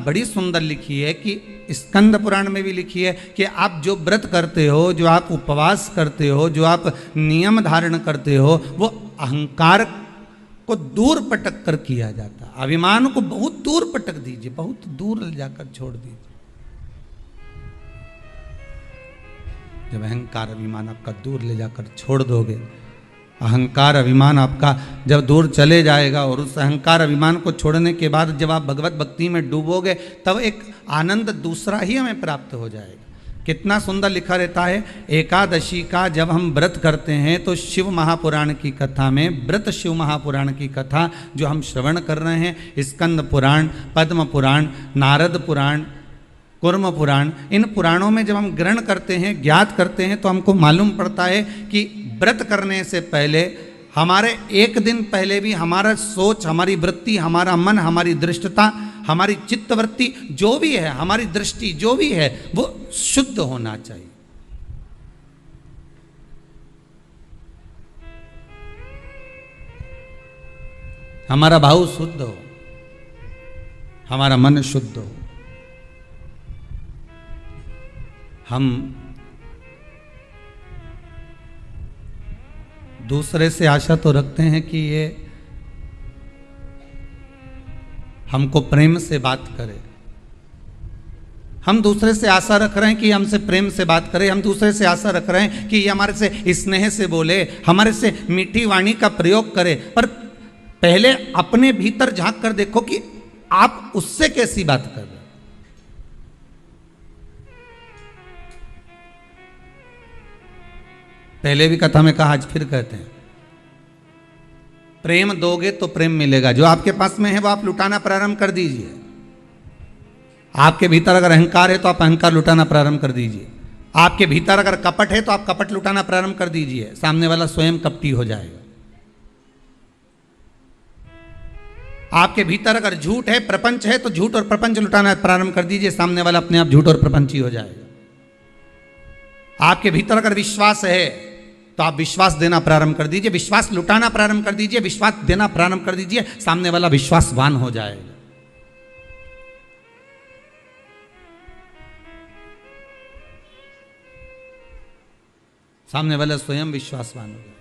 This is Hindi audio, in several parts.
बड़ी सुंदर लिखी है कि स्कंद पुराण में भी लिखी है कि आप जो व्रत करते हो, जो आप उपवास करते हो, जो आप नियम धारण करते हो, वो अहंकार को दूर पटक कर किया जाता। अभिमान को बहुत दूर पटक दीजिए, बहुत दूर ले जाकर छोड़ दीजिए। जब अहंकार अभिमान आपका दूर ले जाकर छोड़ दोगे, अहंकार अभिमान आपका जब दूर चले जाएगा और उस अहंकार अभिमान को छोड़ने के बाद जब आप भगवत भक्ति में डूबोगे, तब एक आनंद दूसरा ही हमें प्राप्त हो जाएगा। कितना सुंदर लिखा रहता है, एकादशी का जब हम व्रत करते हैं तो शिव महापुराण की कथा में, व्रत शिव महापुराण की कथा जो हम श्रवण कर रहे हैं, स्कंद पुराण, पद्म पुराण, नारद पुराण, कूर्म पुराण, इन पुराणों में जब हम ग्रहण करते हैं, ज्ञात करते हैं, तो हमको मालूम पड़ता है कि व्रत करने से पहले, हमारे एक दिन पहले भी हमारा सोच, हमारी वृत्ति, हमारा मन, हमारी दृष्टता, हमारी चित्तवृत्ति जो भी है, हमारी दृष्टि जो भी है, वो शुद्ध होना चाहिए। हमारा भाव शुद्ध हो, हमारा मन शुद्ध हो। हम दूसरे से आशा तो रखते हैं कि ये हमको प्रेम से बात करे, हम दूसरे से आशा रख रहे हैं कि हमसे प्रेम से बात करे, हम दूसरे से आशा रख रहे हैं कि ये हमारे से स्नेह से बोले, हमारे से मीठी वाणी का प्रयोग करे। पर पहले अपने भीतर झांक कर देखो कि आप उससे कैसी बात कर रहे हैं। पहले भी कथा में कहा, आज फिर कहते हैं, प्रेम दोगे तो प्रेम मिलेगा। जो आपके पास में है वो आप लुटाना प्रारंभ कर दीजिए। आपके भीतर अगर अहंकार है तो आप अहंकार लुटाना प्रारंभ कर दीजिए। आपके भीतर अगर कपट है तो आप कपट लुटाना प्रारंभ कर दीजिए। सामने वाला स्वयं कपटी हो जाएगा। आपके भीतर अगर झूठ है, प्रपंच है, तो झूठ और प्रपंच लुटाना प्रारंभ कर दीजिए। सामने वाला अपने आप झूठ और प्रपंची हो जाएगा। आपके भीतर अगर विश्वास है तो आप विश्वास देना प्रारंभ कर दीजिए, विश्वास लुटाना प्रारंभ कर दीजिए, विश्वास देना प्रारंभ कर दीजिए। सामने वाला विश्वासवान हो जाएगा। सामने वाला स्वयं विश्वासवान हो जाएगा।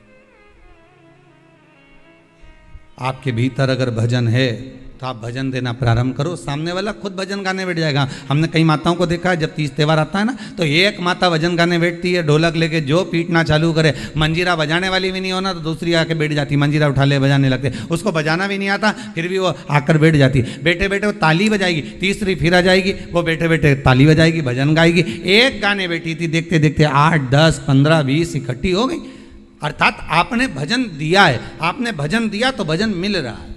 आपके भीतर अगर भजन है तो आप भजन देना प्रारंभ करो, सामने वाला खुद भजन गाने बैठ जाएगा। हमने कई माताओं को देखा है, जब तीज त्योहार आता है ना, तो एक माता भजन गाने बैठती है, ढोलक लेके जो पीटना चालू करे, मंजीरा बजाने वाली भी नहीं होना तो दूसरी आके बैठ जाती, मंजीरा उठा ले बजाने लगते। उसको बजाना भी नहीं आता, फिर भी वो आकर बैठ जाती। बैठे बैठे वो ताली बजाएगी, तीसरी फिर आ जाएगी, वो बैठे बैठे ताली बजाएगी, भजन गाएगी। एक गाने बैठी थी, देखते देखते 8, 10, 15, 20 इकट्ठी हो गई। अर्थात आपने भजन दिया है, आपने भजन दिया तो भजन मिल रहा है,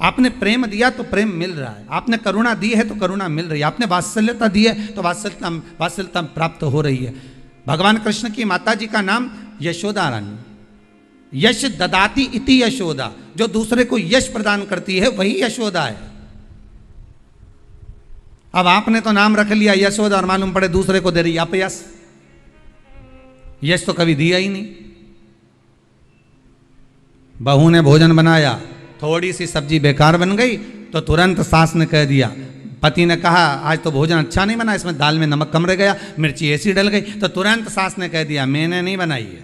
आपने प्रेम दिया तो प्रेम मिल रहा है, आपने करुणा दी है तो करुणा मिल रही है, आपने वात्सल्यता दी है तो वात्सल्यता प्राप्त हो रही है। भगवान कृष्ण की माता जी का नाम यशोदा रानी, यश ददाती इति यशोदा, जो दूसरे को यश प्रदान करती है वही यशोदा है। अब आपने तो नाम रख लिया यशोदा और मालूम पड़े दूसरे को दे रही अपयश। यश तो कभी दिया ही नहीं। बहू ने भोजन बनाया, थोड़ी सी सब्जी बेकार बन गई तो तुरंत सास ने कह दिया, पति ने कहा आज तो भोजन अच्छा नहीं बना, इसमें दाल में नमक कम रह गया, मिर्ची ऐसी डल गई, तो तुरंत सास ने कह दिया मैंने नहीं बनाई है,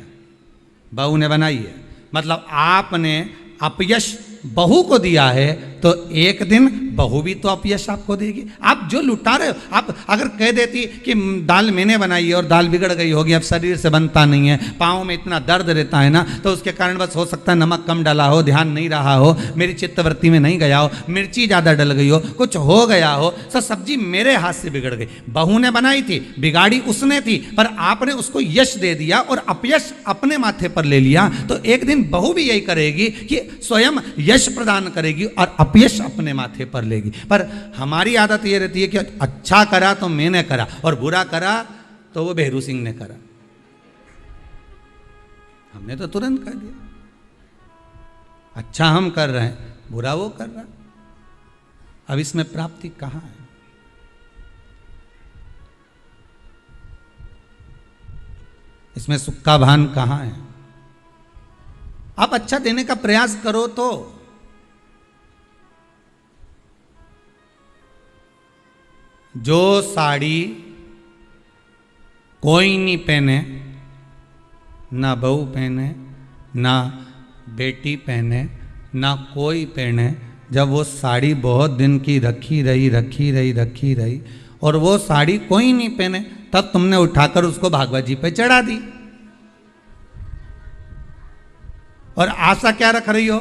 बहू ने बनाई है। मतलब आपने अपयश बहू को दिया है तो एक दिन बहू भी तो अपयश आपको देगी। आप जो लुटा रहे हो, आप अगर कह देती कि दाल मैंने बनाई है और दाल बिगड़ गई होगी, अब शरीर से बनता नहीं है, पाँव में इतना दर्द रहता है ना, तो उसके कारण बस हो सकता है नमक कम डाला हो, ध्यान नहीं रहा हो, मेरी चित्तवृत्ति में नहीं गया हो, मिर्ची ज़्यादा डल गई हो, कुछ हो गया हो, सब सब्जी मेरे हाथ से बिगड़ गई। बहू ने बनाई थी, बिगाड़ी उसने थी, पर आपने उसको यश दे दिया और अपयश अपने माथे पर ले लिया। तो एक दिन बहू भी यही करेगी कि स्वयं यश प्रदान करेगी और अपयश अपने माथे पर लेगी। पर हमारी आदत ये रहती है कि अच्छा करा तो मैंने करा और बुरा करा तो वो बेहरू सिंह ने करा। हमने तो तुरंत कर दिया, अच्छा हम कर रहे हैं, बुरा वो कर रहा। अब इसमें प्राप्ति कहां है? इसमें सुख का भान कहां है? आप अच्छा देने का प्रयास करो तो जो साड़ी कोई नहीं पहने, ना बहू पहने, ना बेटी पहने, ना कोई पहने, जब वो साड़ी बहुत दिन की रखी रही और वो साड़ी कोई नहीं पहने, तब तुमने उठाकर उसको भागवत जी पे चढ़ा दी। और आशा क्या रख रही हो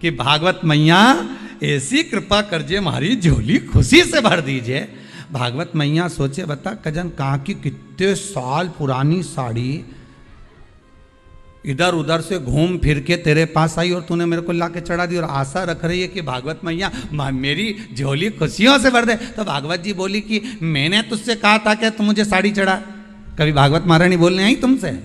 कि भागवत मैया ऐसी कृपा करजे हमारी झोली खुशी से भर दीजिए। भागवत मैया सोचे बता कजन कहाँ की कितने साल पुरानी साड़ी इधर उधर से घूम फिर के तेरे पास आई और तूने मेरे को ला के चढ़ा दी, और आशा रख रही है कि भागवत मैया मेरी झोली खुशियों से भर दे। तो भागवत जी बोली कि मैंने तुझसे कहा था कि तू मुझे साड़ी चढ़ा। कभी भागवत महारानी बोलने आई तुमसे?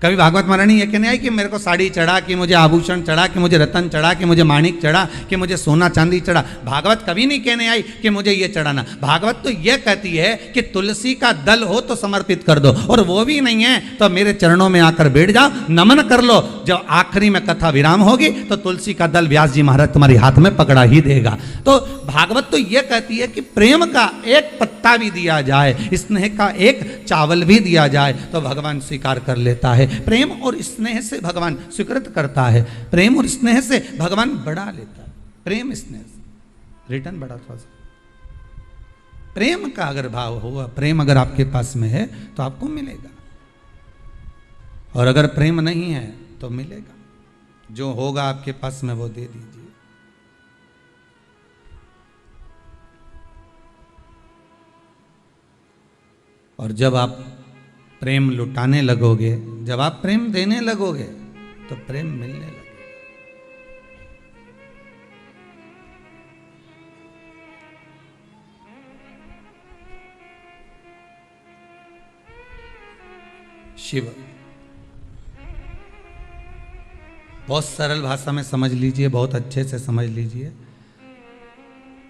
कभी भागवत महारानी ये कहने आई कि मेरे को साड़ी चढ़ा, कि मुझे आभूषण चढ़ा, कि मुझे रतन चढ़ा, कि मुझे माणिक चढ़ा, कि मुझे सोना चांदी चढ़ा? भागवत कभी नहीं कहने आई कि मुझे ये चढ़ाना। भागवत तो ये कहती है कि तुलसी का दल हो तो समर्पित कर दो, और वो भी नहीं है तो मेरे चरणों में आकर बैठ जाओ, नमन कर लो। जब आखिरी में कथा विराम होगी तो तुलसी का दल व्यास जी महाराज तुम्हारे हाथ में पकड़ा ही देगा। तो भागवत तो ये कहती है कि प्रेम का एक पत्ता भी दिया जाए, स्नेह का एक चावल भी दिया जाए तो भगवान स्वीकार कर लेता है। प्रेम और स्नेह से भगवान स्वीकृत करता है, प्रेम और स्नेह से भगवान बढ़ा लेता है। प्रेम स्नेह से रिटर्न बढ़ा थोड़ा सा। प्रेम का अगर भाव होगा, प्रेम अगर आपके पास में है तो आपको मिलेगा, और अगर प्रेम नहीं है तो मिलेगा। जो होगा आपके पास में वो दे दीजिए। और जब आप प्रेम लुटाने लगोगे, जब आप प्रेम देने लगोगे तो प्रेम मिलने लगेगा। शिव बहुत सरल भाषा में समझ लीजिए, बहुत अच्छे से समझ लीजिए।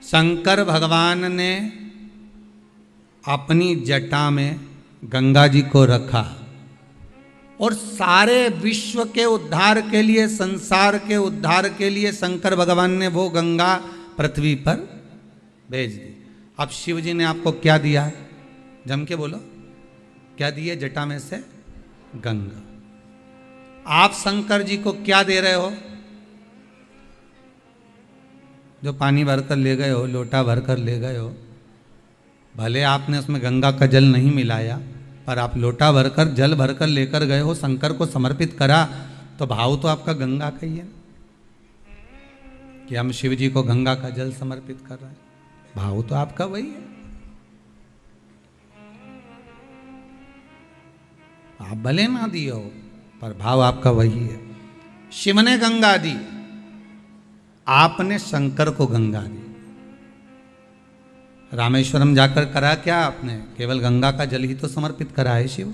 शंकर भगवान ने अपनी जटा में गंगा जी को रखा और सारे विश्व के उद्धार के लिए, संसार के उद्धार के लिए शंकर भगवान ने वो गंगा पृथ्वी पर भेज दी। अब शिव जी ने आपको क्या दिया है? जम के बोलो, क्या दिए? जटा में से गंगा। आप शंकर जी को क्या दे रहे हो? जो पानी भरकर ले गए हो, लोटा भरकर ले गए हो, भले आपने उसमें गंगा का जल नहीं मिलाया, पर आप लोटा भरकर जल भरकर लेकर गए हो, शंकर को समर्पित करा, तो भाव तो आपका गंगा का ही है कि हम शिव जी को गंगा का जल समर्पित कर रहे हैं। भाव तो आपका वही है। आप भले ना दिए हो पर भाव आपका वही है। शिव ने गंगा दी, आपने शंकर को गंगा दी। रामेश्वरम जाकर करा क्या आपने? केवल गंगा का जल ही तो समर्पित करा है शिव,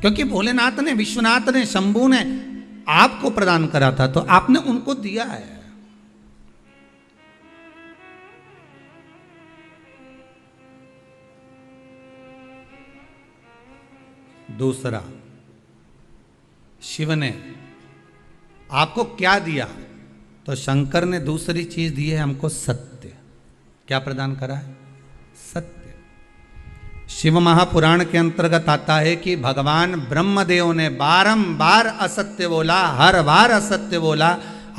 क्योंकि भोलेनाथ ने, विश्वनाथ ने, शंभू ने आपको प्रदान करा था तो आपने उनको दिया है। दूसरा, शिव ने आपको क्या दिया? तो शंकर ने दूसरी चीज दी है हमको, सत्य। क्या प्रदान करा है? सत्य। शिव महापुराण के अंतर्गत आता है कि भगवान ब्रह्मदेव ने बारंबार असत्य बोला, हर बार असत्य बोला,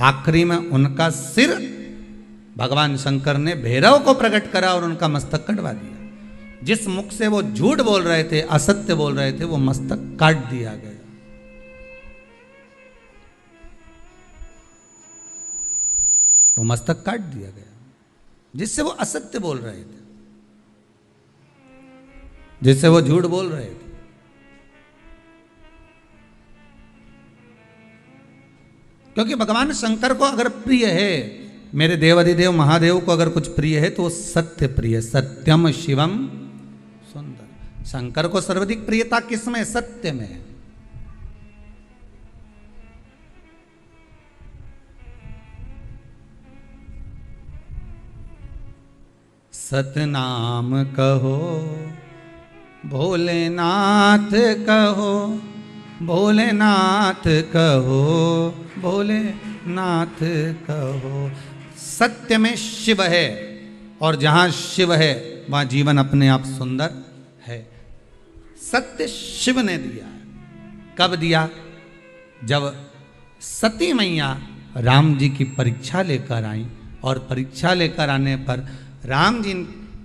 आखिरी में उनका सिर भगवान शंकर ने भैरव को प्रकट करा और उनका मस्तक कटवा दिया। जिस मुख से वो झूठ बोल रहे थे, असत्य बोल रहे थे, वो मस्तक काट दिया गया। वो मस्तक काट दिया गया जिससे वो असत्य बोल रहे थे, जिससे वो झूठ बोल रहे थे। क्योंकि भगवान शंकर को अगर प्रिय है, मेरे देवाधिदेव महादेव को अगर कुछ प्रिय है तो वो सत्य प्रिय, सत्यम शिवम सुंदर। शंकर को सर्वाधिक प्रियता किसमें? सत्य में। सतनाम कहो भोलेनाथ कहो, भोलेनाथ कहो, भोलेनाथ कहो। सत्य में शिव है, और जहां शिव है वहां जीवन अपने आप सुंदर है। सत्य शिव ने दिया है। कब दिया? जब सती मैया राम जी की परीक्षा लेकर आई, और परीक्षा लेकर आने पर राम जी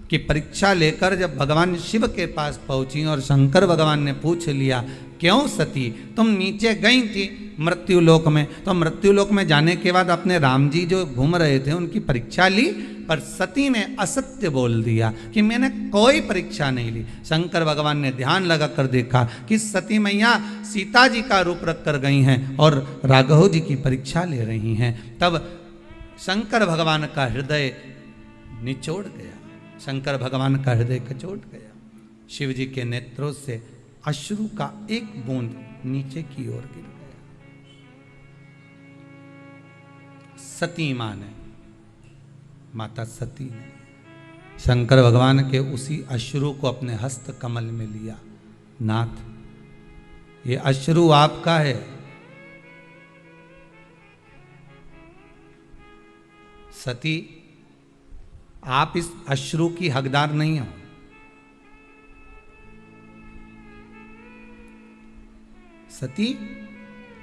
की परीक्षा लेकर जब भगवान शिव के पास पहुंची और शंकर भगवान ने पूछ लिया, क्यों सती तुम नीचे गई थी मृत्यु लोक में, तो मृत्यु लोक में जाने के बाद अपने राम जी जो घूम रहे थे उनकी परीक्षा ली, पर सती ने असत्य बोल दिया कि मैंने कोई परीक्षा नहीं ली। शंकर भगवान ने ध्यान लगा कर देखा कि सती मैया सीता जी का रूप रख कर गई हैं और राघव जी की परीक्षा ले रही हैं। तब शंकर भगवान का हृदय निचोड़ गया, शंकर भगवान का हृदय कचोट गया। शिव जी के नेत्रों से अश्रु का एक बूंद नीचे की ओर गिर गया। सती मां ने, माता सती ने शंकर भगवान के उसी अश्रु को अपने हस्त कमल में लिया। नाथ, ये अश्रु आपका है, सती आप इस अश्रु की हकदार नहीं हो। सती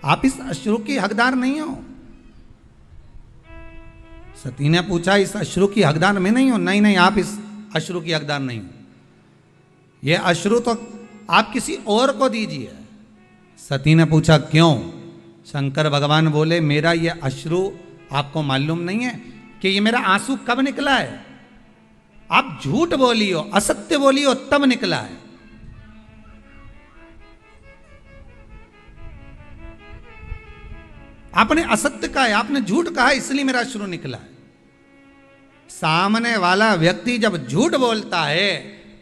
आप इस अश्रु की हकदार नहीं हो। सती ने पूछा, इस अश्रु की हकदार मैं नहीं हूं? नहीं नहीं, आप इस अश्रु की हकदार नहीं हो, यह अश्रु तो आप किसी और को दीजिए। सती ने पूछा, क्यों? शंकर भगवान बोले, मेरा यह अश्रु आपको मालूम नहीं है कि ये मेरा आंसू कब निकला है? आप झूठ बोली हो, असत्य बोली हो, तब निकला है। आपने असत्य कहा है, आपने झूठ कहा है, इसलिए मेरा अश्रु निकला है। सामने वाला व्यक्ति जब झूठ बोलता है,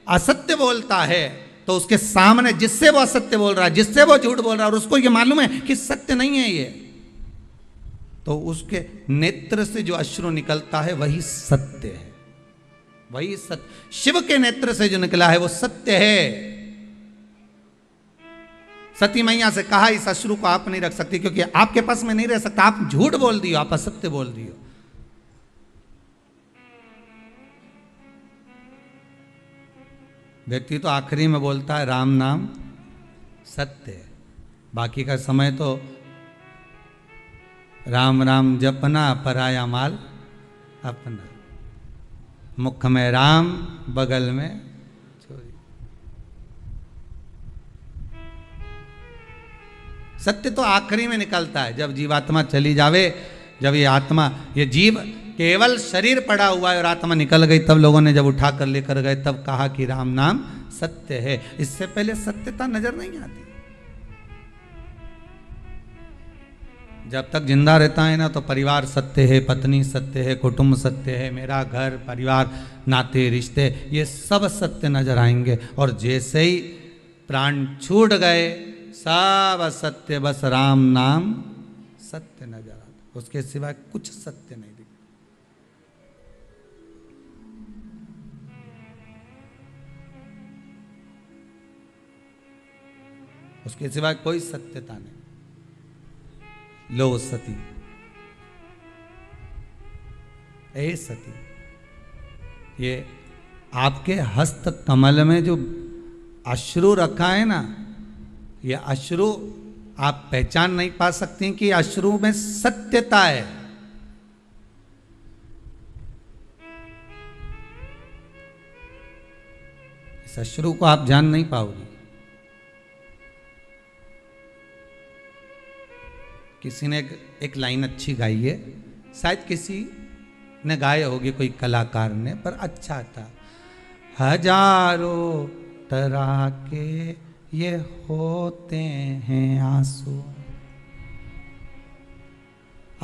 असत्य बोलता है, तो उसके सामने जिससे वो असत्य बोल रहा है, जिससे वो झूठ बोल रहा है, और उसको ये मालूम है कि सत्य नहीं है ये, तो उसके नेत्र से जो अश्रु निकलता है वही सत्य है, वही सत्य। शिव के नेत्र से जो निकला है वो सत्य है। सती मैया से कहा, इस अश्रु को आप नहीं रख सकती क्योंकि आपके पास में नहीं रह सकता, आप झूठ बोल दी हो, आप असत्य बोल दी हो। व्यक्ति तो आखिरी में बोलता है राम नाम सत्य है, बाकी का समय तो राम राम जपना, पराया माल अपना, मुख में राम बगल में चोरी। सत्य तो आखिरी में निकलता है, जब जीवात्मा चली जावे, जब ये आत्मा, ये जीव केवल शरीर पड़ा हुआ है और आत्मा निकल गई, तब लोगों ने जब उठा कर लेकर गए, तब कहा कि राम नाम सत्य है। इससे पहले सत्यता नजर नहीं आती। जब तक जिंदा रहता है ना, तो परिवार सत्य है, पत्नी सत्य है, कुटुंब सत्य है, मेरा घर परिवार, नाते रिश्ते, ये सब सत्य नजर आएंगे। और जैसे ही प्राण छूट गए, सब असत्य, बस राम नाम सत्य नजर आता, उसके सिवाय कुछ सत्य नहीं दिखता। उसके सिवाय कोई सत्यता नहीं। लो सती, ए सती, ये आपके हस्त कमल में जो अश्रु रखा है ना, ये अश्रु आप पहचान नहीं पा सकती कि अश्रु में सत्यता है। इस अश्रु को आप जान नहीं पाओगी। किसी ने एक लाइन अच्छी गाई है, शायद किसी ने गाया होगी, कोई कलाकार ने, पर अच्छा था। हजारों तरह के ये होते हैं आंसू,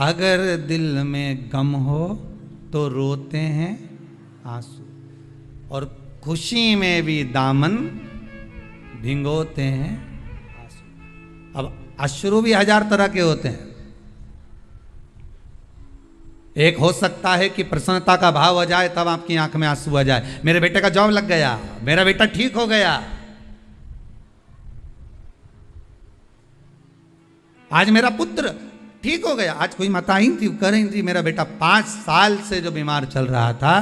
अगर दिल में गम हो तो रोते हैं आंसू, और खुशी में भी दामन भिगोते हैं आंसू। अब अश्रु भी हजार तरह के होते हैं। एक हो सकता है कि प्रसन्नता का भाव आ जाए, तब आपकी आंख में आंसू आ जाए, मेरे बेटे का जॉब लग गया, मेरा बेटा ठीक हो गया, आज मेरा पुत्र ठीक हो गया। आज कोई माता आई थी, कह रही थी मेरा बेटा 5 साल से जो बीमार चल रहा था,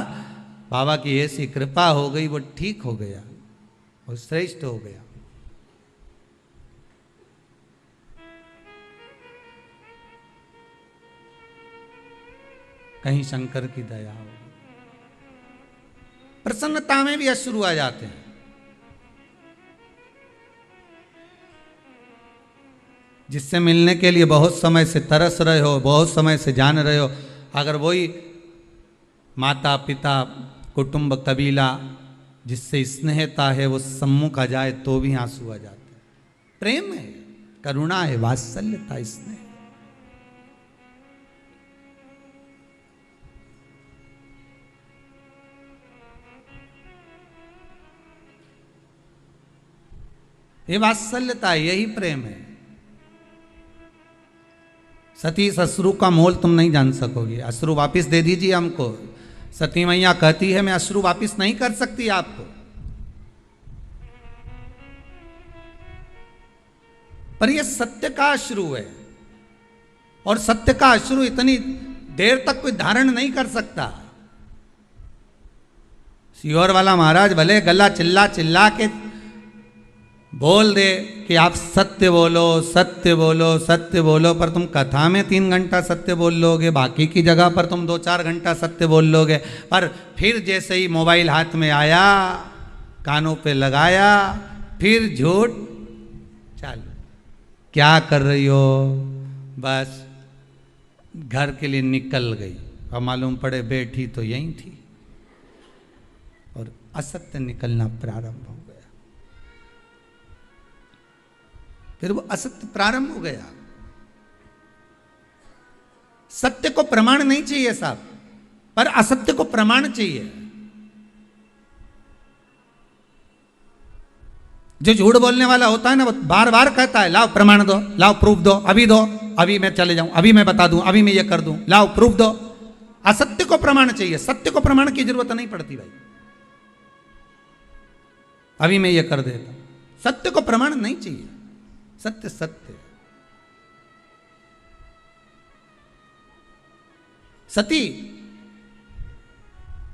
बाबा की ऐसी कृपा हो गई, वो ठीक हो गया, वो श्रेष्ठ हो गया। कहीं शंकर की दया हो, प्रसन्नता में भी अश्रु आ जाते हैं। जिससे मिलने के लिए बहुत समय से तरस रहे हो, बहुत समय से जान रहे हो, अगर वही माता पिता कुटुंब कबीला जिससे स्नेहता है वो सम्मुख आ जाए तो भी आंसू आ जाते हैं। प्रेम है, करुणा है, वात्सल्यता, स्नेह। ये वात्सल्यता है, यही प्रेम है। सती अश्रु का मोल तुम नहीं जान सकोगे। अश्रु वापिस दे दीजिए हमको। सती मैया कहती है मैं अश्रु वापिस नहीं कर सकती आपको, पर यह सत्य का अश्रु है, और सत्य का अश्रु इतनी देर तक कोई धारण नहीं कर सकता। सियोर वाला महाराज भले गला चिल्ला चिल्ला के बोल दे कि आप सत्य बोलो, सत्य बोलो, सत्य बोलो, पर तुम कथा में 3 घंटा सत्य बोल लोगे, बाकी की जगह पर तुम 2-4 घंटा सत्य बोल लोगे, पर फिर जैसे ही मोबाइल हाथ में आया, कानों पे लगाया, फिर झूठ चालू। क्या कर रही हो? बस घर के लिए निकल गई, और मालूम पड़े बैठी तो यहीं थी, और असत्य निकलना प्रारंभ हो गया। फिर वो असत्य प्रारंभ हो गया। सत्य को प्रमाण नहीं चाहिए साहब, पर असत्य को प्रमाण चाहिए। जो झूठ बोलने वाला होता है ना, वो बार बार कहता है लाओ प्रमाण दो, लाओ प्रूफ दो, अभी दो, अभी मैं चले जाऊं, अभी मैं बता दूं, अभी मैं ये कर दूं, लाओ प्रूफ दो। असत्य को प्रमाण चाहिए, सत्य को प्रमाण की जरूरत नहीं पड़ती भाई। अभी मैं ये कर देता हूं, सत्य को प्रमाण नहीं चाहिए। सत्य सत्य। सती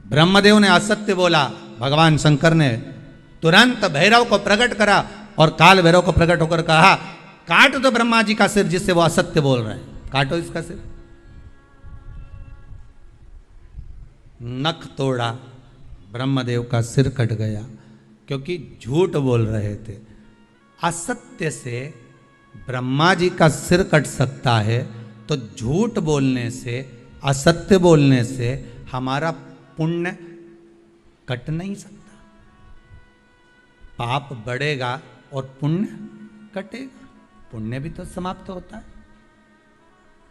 ब्रह्मदेव ने असत्य बोला, भगवान शंकर ने तुरंत भैरव को प्रकट करा, और काल भैरव को प्रकट होकर कहा काट दो ब्रह्मा जी का सिर जिससे वो असत्य बोल रहे हैं, काटो इसका सिर। नख तोड़ा, ब्रह्मदेव का सिर कट गया, क्योंकि झूठ बोल रहे थे। असत्य से ब्रह्मा जी का सिर कट सकता है, तो झूठ बोलने से, असत्य बोलने से हमारा पुण्य कट नहीं सकता। पाप बढ़ेगा और पुण्य कटेगा, पुण्य भी तो समाप्त होता है।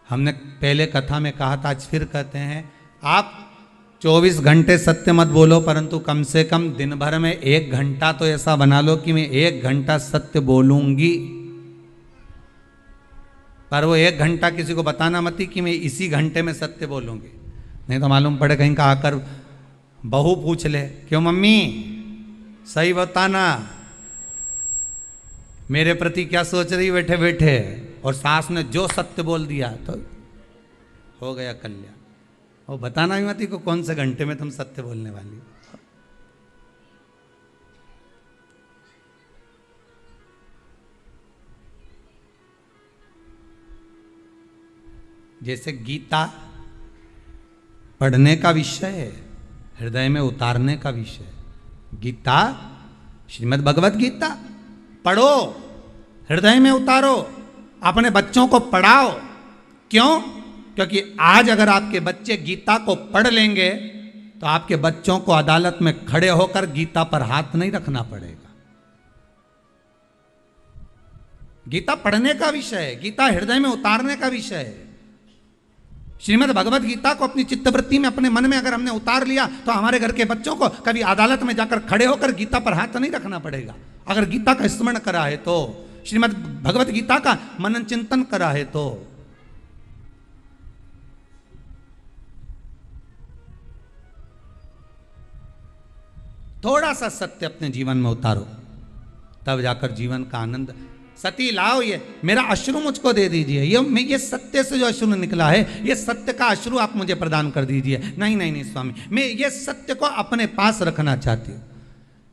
हमने पहले कथा में कहा था, आज फिर कहते हैं, आप 24 घंटे सत्य मत बोलो, परंतु कम से कम दिन भर में 1 घंटा तो ऐसा बना लो कि मैं 1 घंटा सत्य बोलूंगी। पर वो 1 घंटा किसी को बताना मत कि मैं इसी घंटे में सत्य बोलूंगी, नहीं तो मालूम पड़े कहीं का आकर बहू पूछ ले, क्यों मम्मी सही बताना, मेरे प्रति क्या सोच रही बैठे बैठे, और सास ने जो सत्य बोल दिया तो हो गया कल्याण। और बताना भी मत को कौन से घंटे में तुम सत्य बोलने वाली हो। जैसे गीता पढ़ने का विषय है, हृदय में उतारने का विषय। गीता, श्रीमद् भगवत गीता पढ़ो, हृदय में उतारो, अपने बच्चों को पढ़ाओ। क्यों? क्योंकि आज अगर आपके बच्चे गीता को पढ़ लेंगे तो आपके बच्चों को अदालत में खड़े होकर गीता पर हाथ नहीं रखना पड़ेगा। गीता पढ़ने का विषय है, गीता हृदय में उतारने का विषय है। श्रीमद् भगवत गीता को अपनी चित्तवृत्ति में, अपने मन में अगर हमने उतार लिया तो हमारे घर के बच्चों को कभी अदालत में जाकर खड़े होकर गीता पर हाथ नहीं रखना पड़ेगा। अगर गीता का स्मरण करा है तो, श्रीमद् भगवत गीता का मनन चिंतन करा है तो। थोड़ा सा सत्य अपने जीवन में उतारो, तब जाकर जीवन का आनंद सती लाओ ये मेरा अश्रु मुझको दे दीजिए, ये सत्य से जो अश्रु निकला है ये सत्य का अश्रु आप मुझे प्रदान कर दीजिए। नहीं नहीं नहीं स्वामी, मैं ये सत्य को अपने पास रखना चाहती हूँ।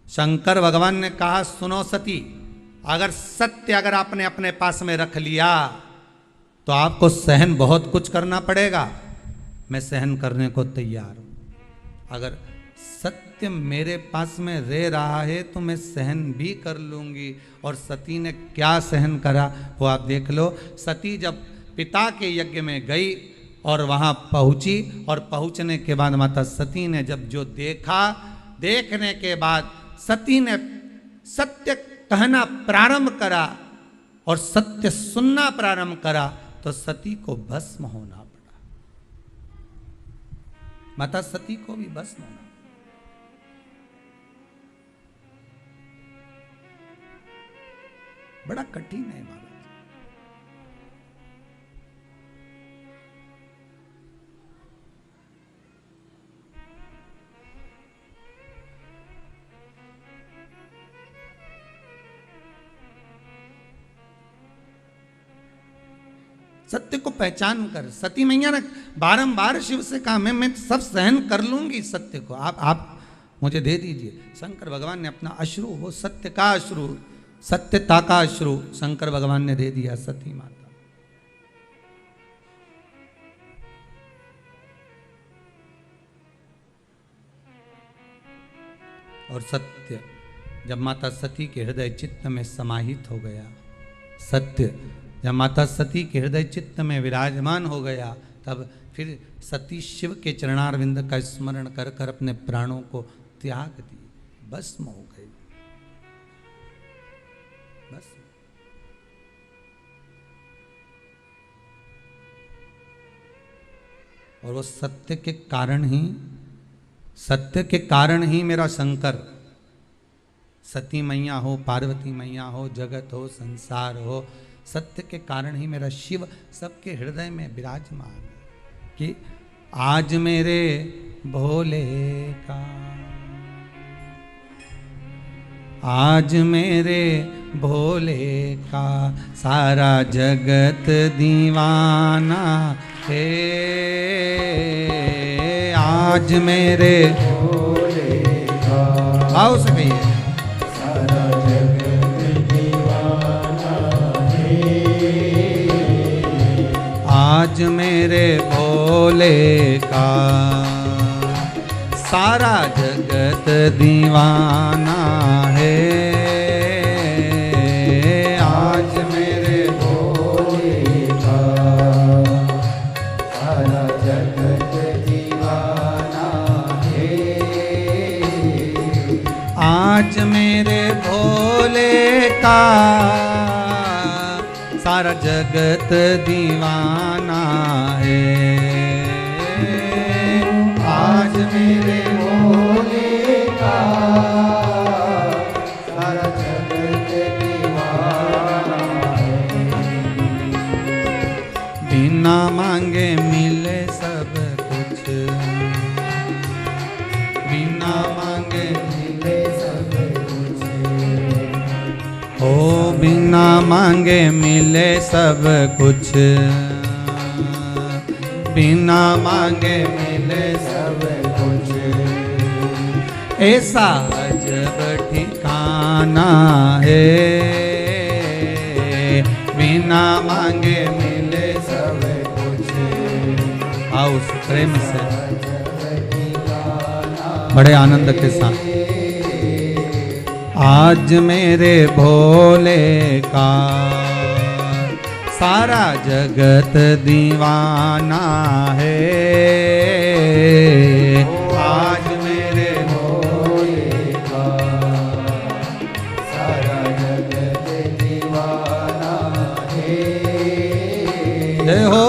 शंकर भगवान ने कहा सुनो सती, अगर सत्य अगर आपने अपने पास में रख लिया तो आपको सहन बहुत कुछ करना पड़ेगा, मैं सहन करने को तैयार हूँ। अगर सत्य मेरे पास में रह रहा है तो मैं सहन भी कर लूँगी। और सती ने क्या सहन करा वो आप देख लो। सती जब पिता के यज्ञ में गई और वहाँ पहुँची, और पहुँचने के बाद माता सती ने जब जो देखा, देखने के बाद सती ने सत्य कहना प्रारंभ करा और सत्य सुनना प्रारंभ करा तो सती को भस्म होना पड़ा। माता सती को भी भस्म होना, बड़ा कठिन है महाराज। सत्य को पहचान कर सती मैया ने बारंबार शिव से कहा मैं सब सहन कर लूंगी, सत्य को आप मुझे दे दीजिए। शंकर भगवान ने अपना अश्रु, वो सत्य का अश्रु, सत्यता का अश्रु शंकर भगवान ने दे दिया सती माता। और सत्य जब माता सती के हृदय चित्त में समाहित हो गया, सत्य जब माता सती के हृदय चित्त में विराजमान हो गया, तब फिर सती शिव के चरणारविंद का स्मरण कर कर अपने प्राणों को त्याग दिए, भस्म हो गई। बस और वो सत्य के कारण ही मेरा शंकर, सती मैया हो, पार्वती मैया हो, जगत हो, संसार हो, सत्य के कारण ही मेरा शिव सबके हृदय में विराजमान है कि आज मेरे भोले का, आज मेरे भोले का सारा जगत दीवाना है। आज मेरे भोले का, आओ से कहिए, सारा जगत दीवाना है। आज मेरे भोले का सारा जगत दीवाना है। आज मेरे भोले का सारा जगत दीवाना है। आज मेरे भोले का सारा जगत दीवाना है। आज मेरे भोले का सारा जगत दीवाना है। बिना मांगे मिले सब कुछ, बिना मांगे मिले सब कुछ, ओ बिना मांगे मिले सब कुछ, बिना मांगे मिले सब कुछ, ऐसा अजब ठिकाना है। बिना मांगे मिले सब कुछ, आओ उस प्रेम से बड़े आनंद के साथ। आज मेरे भोले का सारा जगत दीवाना है। आज मेरे भोले का सारा जगत दीवाना है। जय हो।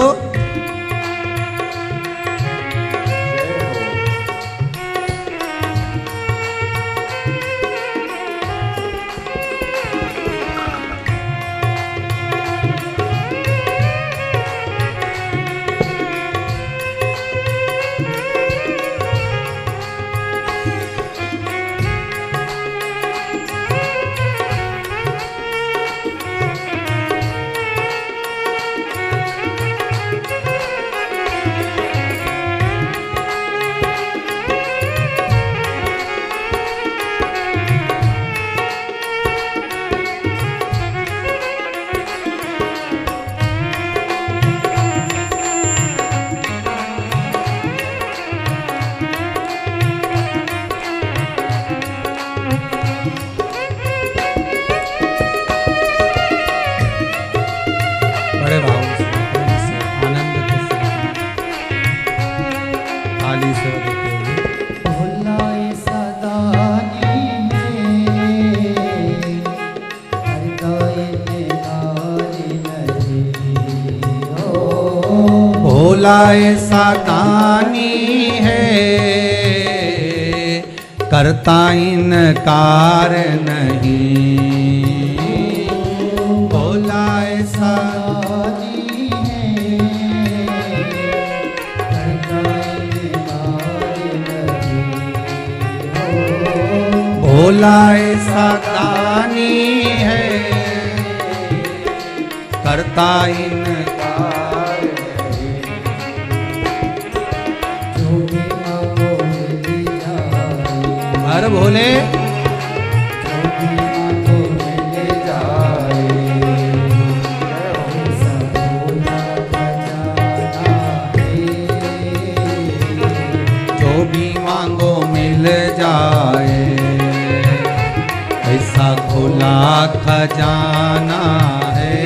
ताली से देते हुए। भोलाए सदानी है, हरदाए निहारी नहीं हो। भोलाए सादानी है, करता इनकार नहीं। भोलाए सदानी भोलाए सादानी है, करता इनकार नहीं। जो भी मांगो मिल जाए, हर भोले जो भी मांगो मिल जाए। ऐसा भोला खजाना है, जो भी मांगो मिल जाए, ऐसा खुला खजाना है।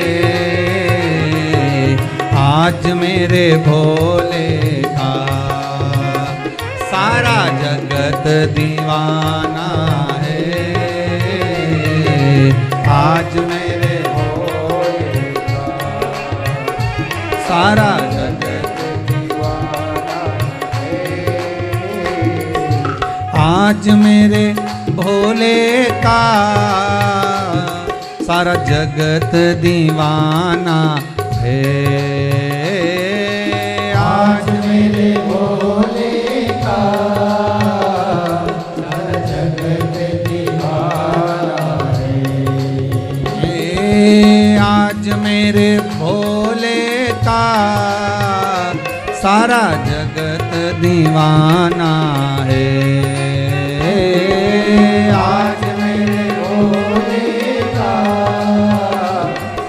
आज मेरे भोले का सारा जगत दीवाना है। आज मेरे भोले का सारा जगत दीवाना है। आज मेरे भोले का सारा जगत दीवाना है। आज मेरे भोले का सारा जगत दीवाना है। आज मेरे भोले का सारा जगत दीवाना है। आज मेरे भोले का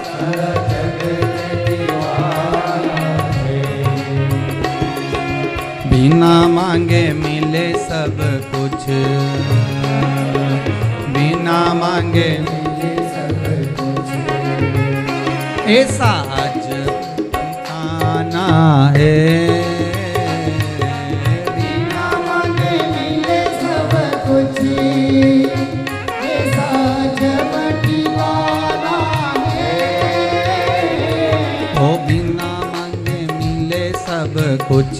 सारा जगत दीवाना है। बिना मांगे मिले सब कुछ, बिना मांगे मिले सब कुछ। ऐसा आज आना है। बिना मांगे मिले सब कुछ, ऐसा जब दीवाना है। ओ बिना मांगे मिले सब कुछ,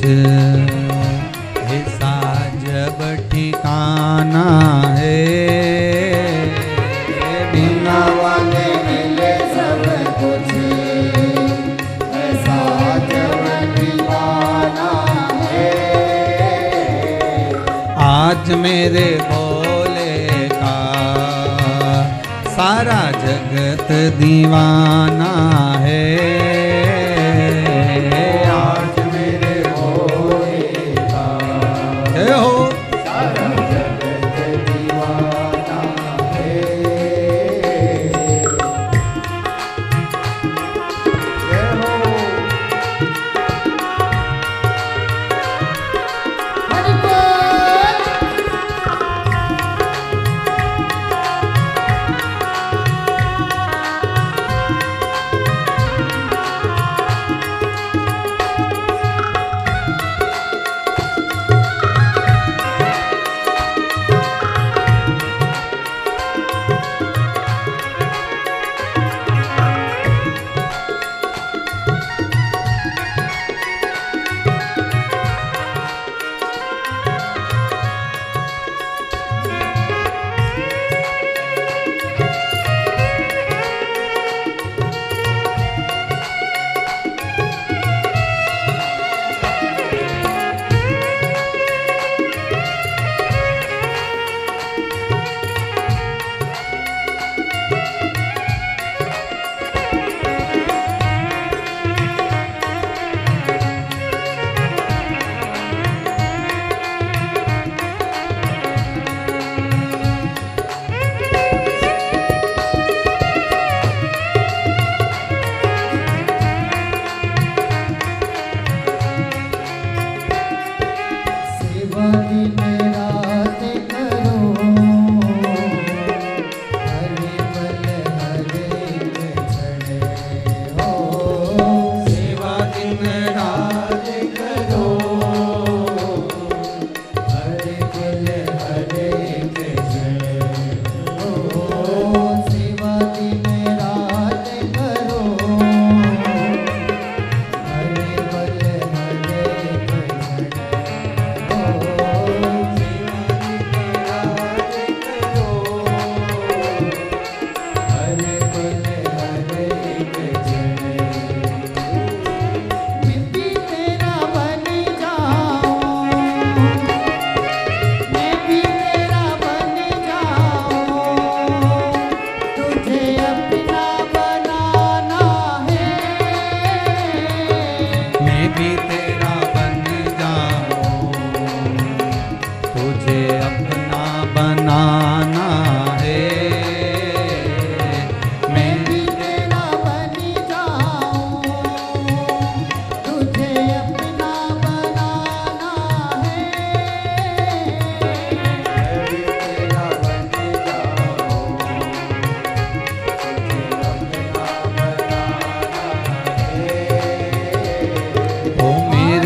ऐसा जब ठिकाना है। बिना मांगे मिले सब कुछ, ऐसा जब दीवाना है। आज मेरे भोले का सारा जगत दीवाना है। आज मेरे भोले का जय हो सारा जगत दीवाना है। जय हो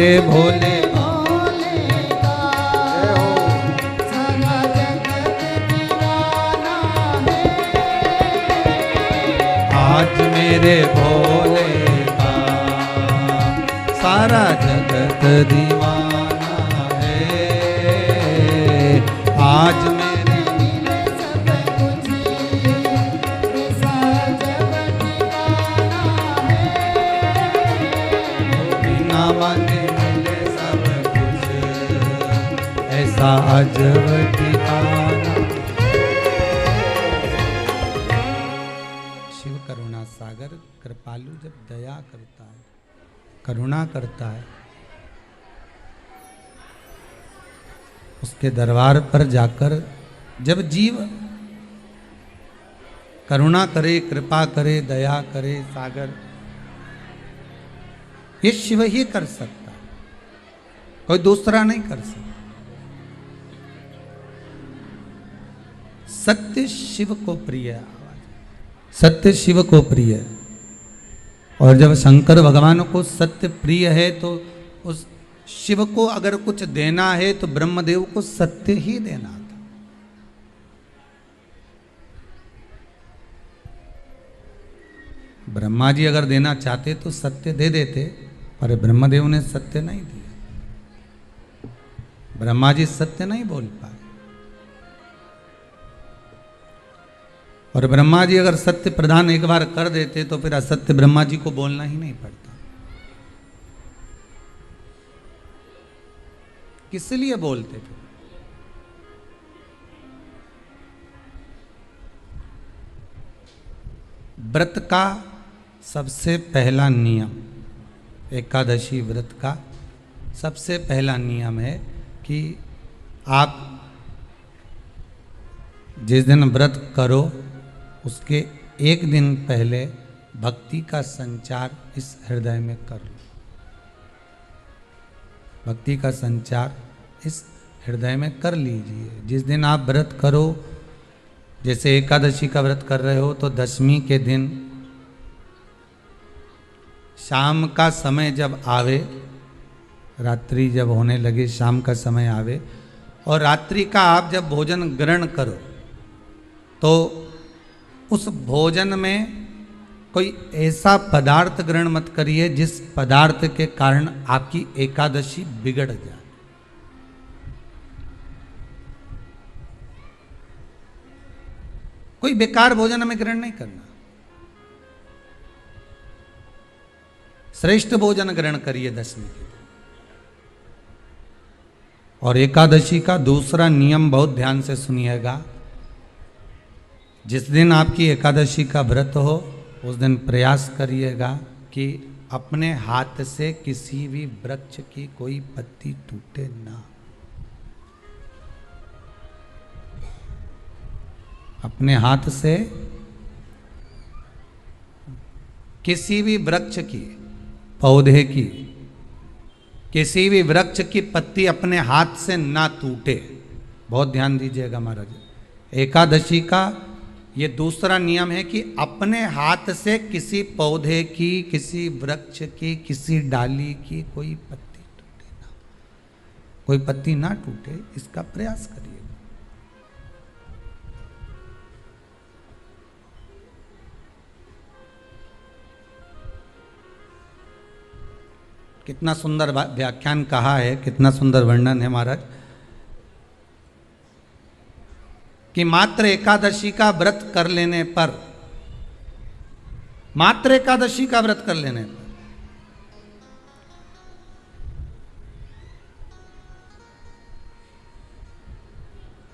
मेरे भोले भोले का सारा जगत दीवाना है। आज मेरे भोले का सारा जगत दीवाना है। आज मेरे मिले सब कुछ ऐसा जगत दीवाना है। बिना मांगे मिले सब कुछ ऐसा अजब ठिकाना। शिव करुणा सागर कृपालु जब दया करता है, करुणा करता है, उसके दरबार पर जाकर जब जीव करुणा करे, कृपा करे, दया करे, सागर, ये शिव ही कर सकता है, कोई दूसरा नहीं कर सकता। सत्य शिव को प्रिय है, सत्य शिव को प्रिय है। और जब शंकर भगवान को सत्य प्रिय है तो उस शिव को अगर कुछ देना है तो ब्रह्मदेव को सत्य ही देना था। ब्रह्मा जी अगर देना चाहते तो सत्य दे देते, पर ब्रह्मदेव ने सत्य नहीं दिया। ब्रह्मा जी सत्य नहीं बोल पाए। और ब्रह्मा जी अगर सत्य प्रदान एक बार कर देते तो फिर असत्य ब्रह्मा जी को बोलना ही नहीं पड़ता। किस लिए बोलते थे? व्रत का सबसे पहला नियम, एकादशी व्रत का सबसे पहला नियम है कि आप जिस दिन व्रत करो उसके एक दिन पहले भक्ति का संचार इस हृदय में कर लो। भक्ति का संचार इस हृदय में कर लीजिए। जिस दिन आप व्रत करो, जैसे एकादशी का व्रत कर रहे हो तो दशमी के दिन शाम का समय जब आवे, रात्रि जब होने लगे, शाम का समय आवे और रात्रि का आप जब भोजन ग्रहण करो तो उस भोजन में कोई ऐसा पदार्थ ग्रहण मत करिए जिस पदार्थ के कारण आपकी एकादशी बिगड़ जाए। कोई बेकार भोजन हमें ग्रहण नहीं करना। श्रेष्ठ भोजन ग्रहण करिए दशमी के दिन। और एकादशी का दूसरा नियम बहुत ध्यान से सुनिएगा। जिस दिन आपकी एकादशी का व्रत हो उस दिन प्रयास करिएगा कि अपने हाथ से किसी भी वृक्ष की कोई पत्ती टूटे ना। अपने हाथ से किसी भी वृक्ष की, पौधे की, किसी भी वृक्ष की पत्ती अपने हाथ से ना टूटे। बहुत ध्यान दीजिएगा महाराज। एकादशी का ये दूसरा नियम है कि अपने हाथ से किसी पौधे की, किसी वृक्ष की, किसी डाली की कोई पत्ती टूटे ना, कोई पत्ती ना टूटे, इसका प्रयास करिए। कितना सुंदर व्याख्यान कहा है, कितना सुंदर वर्णन है महाराज कि मात्र एकादशी का व्रत कर लेने पर, मात्र एकादशी का व्रत कर लेने पर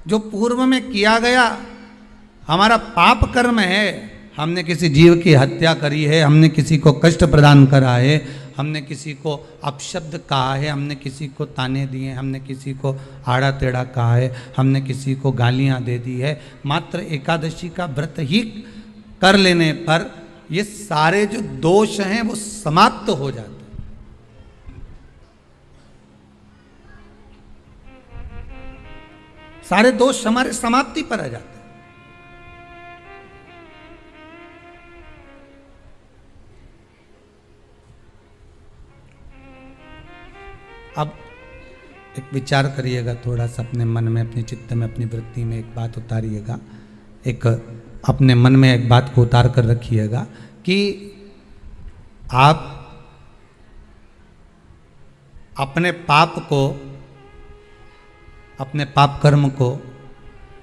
जो पूर्व में किया गया हमारा पाप कर्म है, हमने किसी जीव की हत्या करी है, हमने किसी को कष्ट प्रदान करा है, हमने किसी को अपशब्द कहा है, हमने किसी को ताने दिए, हमने किसी को आड़ा टेढ़ा कहा है, हमने किसी को गालियां दे दी है, मात्र एकादशी का व्रत ही कर लेने पर ये सारे जो दोष हैं वो समाप्त हो जाते हैं। सारे दोष हमारे समाप्ति पर आ जाते हैं। एक विचार करिएगा, थोड़ा सा अपने मन में, अपने चित्त में, अपनी वृत्ति में एक बात उतारिएगा, एक अपने मन में एक बात को उतार कर रखिएगा कि आप अपने पाप को, अपने पाप कर्म को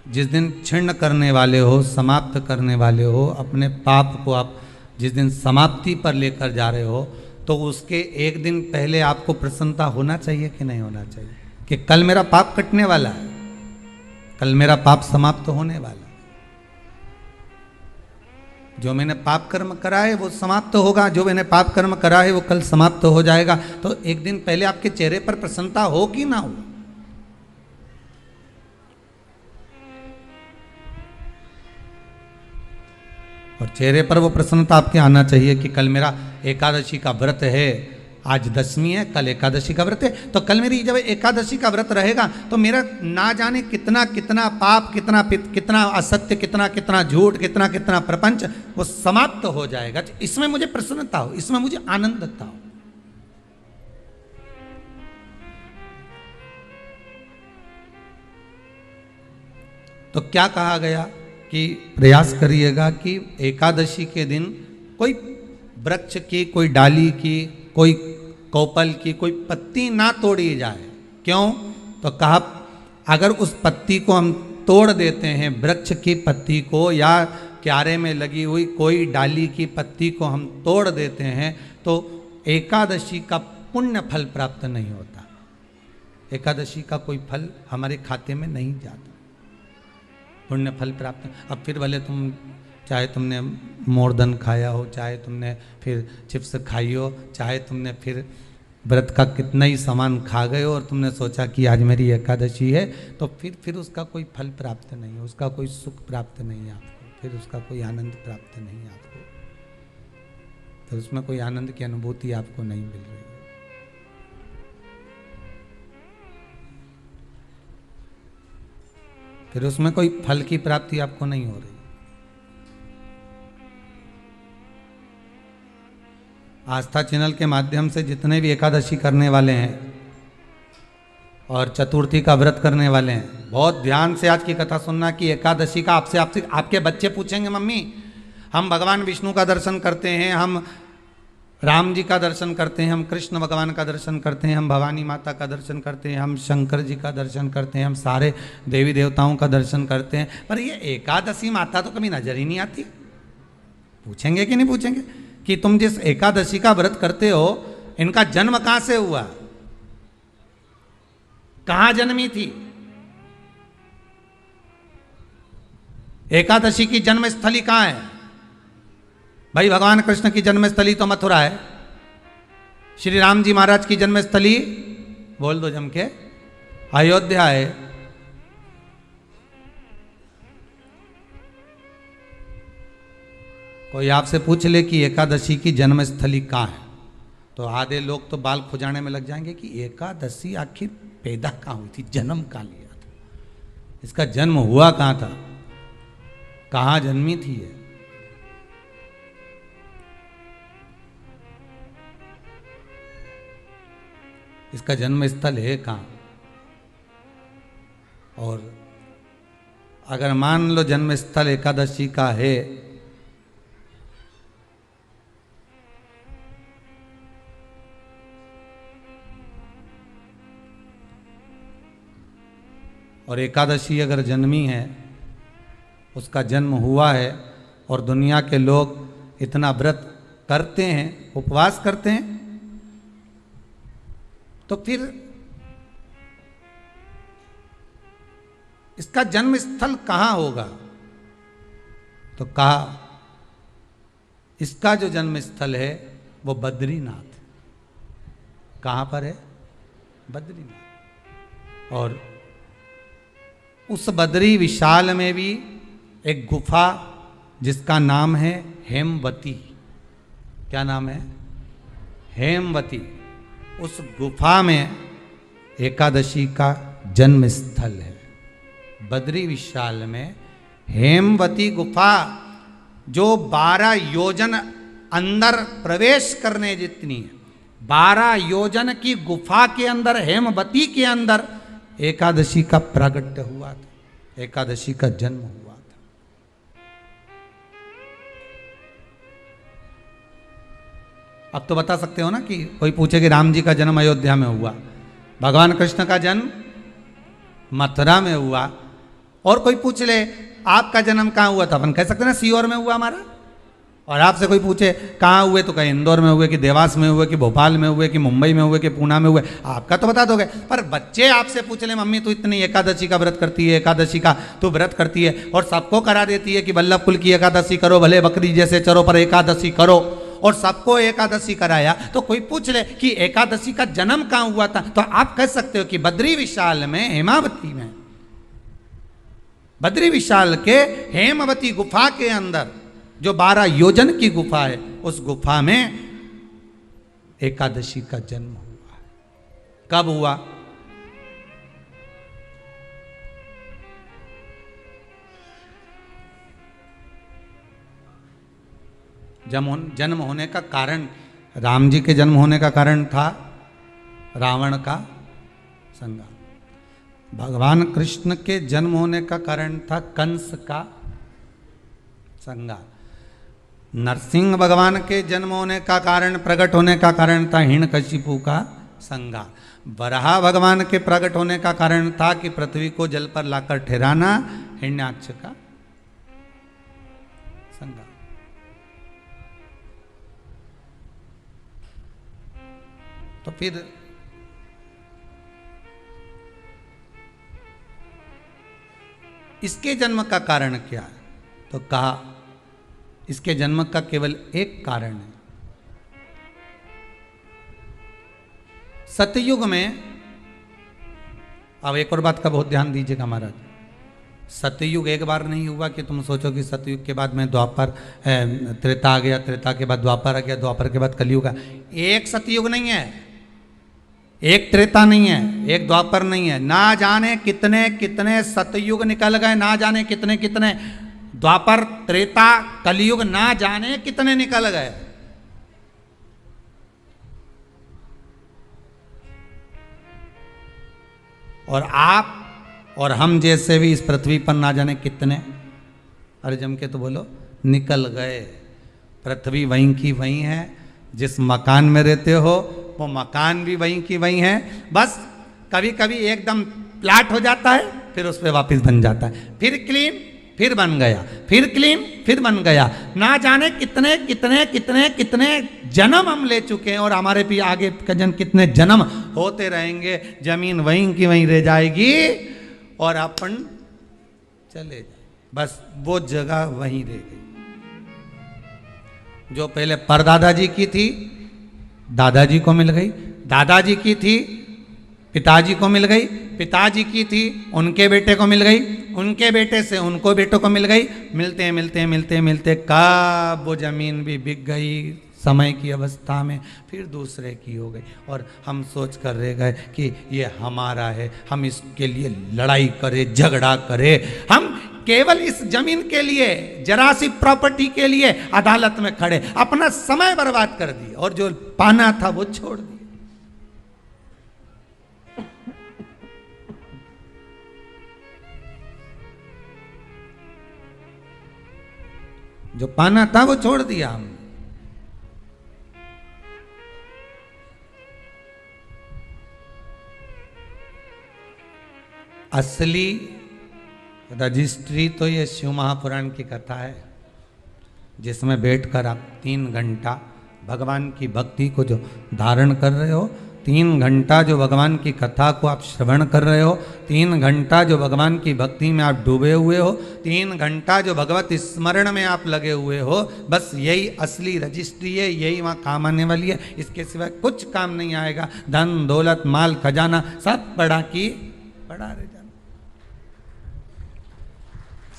जिस दिन छिन्न करने वाले हो, समाप्त करने वाले हो, अपने पाप को आप जिस दिन समाप्ति पर लेकर जा रहे हो, तो उसके एक दिन पहले आपको प्रसन्नता होना चाहिए कि नहीं होना चाहिए कि कल मेरा पाप कटने वाला है, कल मेरा पाप समाप्त होने वाला है, जो मैंने पाप कर्म करा है वो समाप्त होगा, जो मैंने पाप कर्म करा है वो कल समाप्त हो जाएगा। तो एक दिन पहले आपके चेहरे पर प्रसन्नता हो कि ना हो? और चेहरे पर वो प्रसन्नता आपके आना चाहिए कि कल मेरा एकादशी का व्रत है, आज दशमी है, कल एकादशी का व्रत है, तो कल मेरी जब एकादशी का व्रत रहेगा तो मेरा ना जाने कितना कितना पाप, कितना असत्य, कितना झूठ, कितना प्रपंच वो समाप्त हो जाएगा। इसमें मुझे प्रसन्नता हो, इसमें मुझे आनंदता हो। तो क्या कहा गया कि प्रयास करिएगा कि एकादशी के दिन कोई वृक्ष की, कोई डाली की, कोई कोपल की कोई पत्ती ना तोड़ी जाए। क्यों? तो कहा अगर उस पत्ती को हम तोड़ देते हैं, वृक्ष की पत्ती को या क्यारे में लगी हुई कोई डाली की पत्ती को हम तोड़ देते हैं, तो एकादशी का पुण्य फल प्राप्त नहीं होता, एकादशी का कोई फल हमारे खाते में नहीं जाता, पुण्य फल प्राप्त। अब फिर भले तुम चाहे तुमने मोरदन खाया हो, चाहे तुमने फिर चिप्स खाई हो, चाहे तुमने फिर व्रत का कितना ही सामान खा गए हो और तुमने सोचा कि आज मेरी एकादशी है, तो फिर उसका कोई फल प्राप्त नहीं है, उसका कोई सुख प्राप्त नहीं है आपको, फिर उसका कोई आनंद प्राप्त नहीं है आपको, फिर उसमें कोई आनंद की अनुभूति आपको नहीं मिल रही है। फिर उसमें कोई फल की प्राप्ति आपको नहीं हो रही। आस्था चैनल के माध्यम से जितने भी एकादशी करने वाले हैं और चतुर्थी का व्रत करने वाले हैं, बहुत ध्यान से आज की कथा सुनना कि एकादशी का आपसे आपके बच्चे पूछेंगे, मम्मी हम भगवान विष्णु का दर्शन करते हैं, हम राम जी का दर्शन करते हैं, हम कृष्ण भगवान का दर्शन करते हैं, हम भवानी माता का दर्शन करते हैं, हम शंकर जी का दर्शन करते हैं, हम सारे देवी देवताओं का दर्शन करते हैं, पर ये एकादशी माता तो कभी नजर ही नहीं आती। पूछेंगे कि नहीं पूछेंगे कि तुम जिस एकादशी का व्रत करते हो, इनका जन्म कहां से हुआ, कहां जन्मी थी? एकादशी की जन्मस्थली कहां है? भाई भगवान कृष्ण की जन्मस्थली तो मथुरा है, श्री राम जी महाराज की जन्मस्थली बोल दो जम के अयोध्या है। कोई आपसे पूछ ले कि एकादशी की जन्मस्थली कहाँ है, तो आधे लोग तो बाल खुजाने में लग जाएंगे कि एकादशी आखिर पैदा कहाँ हुई थी, जन्म कहाँ लिया था, इसका जन्म हुआ कहाँ था, कहाँ जन्मी थी ये? इसका जन्म स्थल है कहाँ? और अगर मान लो जन्म स्थल एकादशी का है, और एकादशी अगर जन्मी है, उसका जन्म हुआ है और दुनिया के लोग इतना व्रत करते हैं, उपवास करते हैं, तो फिर इसका जन्म स्थल कहाँ होगा? तो कहा इसका जो जन्म स्थल है वो बद्रीनाथ। कहाँ पर है? बद्रीनाथ। और उस बद्री विशाल में भी एक गुफा जिसका नाम है हेमवती। क्या नाम है? हेमवती। उस गुफा में एकादशी का जन्म स्थल है। बद्री विशाल में हेमवती गुफा जो 12 योजन अंदर प्रवेश करने जितनी है, 12 योजन की गुफा के अंदर, हेमवती के अंदर एकादशी का प्रागट्य हुआ था, एकादशी का जन्म हुआ था। अब तो बता सकते हो ना कि कोई पूछे कि राम जी का जन्म अयोध्या में हुआ, भगवान कृष्ण का जन्म मथुरा में हुआ, और कोई पूछ ले आपका जन्म कहाँ हुआ था, अपन कह सकते ना सीहोर में हुआ हमारा। और आपसे कोई पूछे कहाँ हुए तो कहीं इंदौर में हुए, कि देवास में हुए, कि भोपाल में हुए, कि मुंबई में हुए, कि पूना में हुए, आपका तो बता दोगे। पर बच्चे आपसे पूछ ले मम्मी तू इतनी एकादशी का व्रत करती है, एकादशी का तू व्रत करती है, और सबको करा देती है कि वल्लभ कुल की एकादशी करो, भले बकरी जैसे चरो पर एकादशी करो, और सबको एकादशी कराया। तो कोई पूछ ले कि एकादशी का जन्म कहाँ हुआ था, तो आप कह सकते हो कि बद्री विशाल में, हेमावती में, बद्री विशाल के हेमवती गुफा के अंदर जो 12 योजन की गुफा है, उस गुफा में एकादशी का जन्म हुआ। कब हुआ? जन्म होने का कारण, राम जी के जन्म होने का कारण था रावण का संहार। भगवान कृष्ण के जन्म होने का कारण था कंस का संहार। नरसिंह भगवान के जन्म होने का कारण, प्रकट होने का कारण था हिरण्यकशिपु का संहार। वराह भगवान के प्रकट होने का कारण था कि पृथ्वी को जल पर लाकर ठहराना, हिरण्याक्ष का संहार। तो फिर इसके जन्म का कारण क्या है? तो कहा इसके जन्म का केवल एक कारण है। सतयुग में, अब एक और बात का बहुत ध्यान दीजिएगा महाराज, सतयुग एक बार नहीं हुआ कि तुम सोचो कि सतयुग के बाद में द्वापर, त्रेता आ गया, त्रेता के बाद द्वापर आ गया, द्वापर के बाद कलयुग। एक सतयुग नहीं है, एक त्रेता नहीं है, एक द्वापर नहीं है, ना जाने कितने कितने सतयुग निकल गए, ना जाने कितने कितने द्वापर, त्रेता, कलयुग, ना जाने कितने निकल गए। और आप और हम जैसे भी इस पृथ्वी पर ना जाने कितने, अरे जम के तो बोलो, निकल गए। पृथ्वी वहीं की वहीं है, जिस मकान में रहते हो वो मकान भी वहीं की वहीं है। बस कभी कभी एकदम प्लाट हो जाता है, फिर उस पर वापस बन जाता है, फिर क्लीन, फिर बन गया, फिर क्लीन, फिर बन गया। ना जाने कितने कितने कितने कितने जन्म हम ले चुके हैं, और हमारे भी आगे का जन्म कितने जन्म होते रहेंगे। जमीन वहीं की वहीं रह जाएगी और अपन चले जाए, बस वो जगह वहीं रह गई। जो पहले परदादाजी की थी, दादाजी को मिल गई, दादाजी की थी, पिताजी को मिल गई, पिताजी की थी, उनके बेटे को मिल गई, उनके बेटे से उनको बेटों को मिल गई। मिलते मिलते मिलते मिलते कब वो जमीन भी बिक गई समय की अवस्था में, फिर दूसरे की हो गई, और हम सोच कर रह गए कि ये हमारा है, हम इसके लिए लड़ाई करें, झगड़ा करें, हम केवल इस जमीन के लिए, जरा सी प्रॉपर्टी के लिए अदालत में खड़े, अपना समय बर्बाद कर दिए, और जो पाना था वो छोड़ दिया। जो पाना था वो छोड़ दिया हमने। असली रजिस्ट्री तो ये शिव महापुराण की कथा है, जिसमें बैठकर आप 3 घंटा भगवान की भक्ति को जो धारण कर रहे हो, 3 घंटा जो भगवान की कथा को आप श्रवण कर रहे हो, 3 घंटा जो भगवान की भक्ति में आप डूबे हुए हो, 3 घंटा जो भगवत स्मरण में आप लगे हुए हो, बस यही असली रजिस्ट्री है, यही वहाँ काम आने वाली है। इसके सिवा कुछ काम नहीं आएगा। धन दौलत माल खजाना सब पड़ा की पड़ा रह जाना,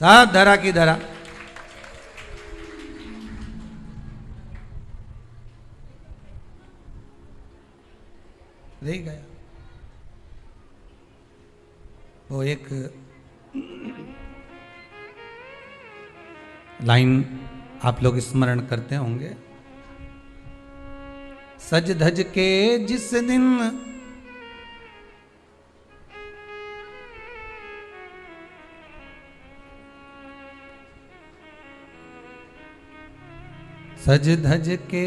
सब धरा की धरा। रह गया। वो एक लाइन आप लोग स्मरण करते होंगे, सज धज के जिस दिन सज धज के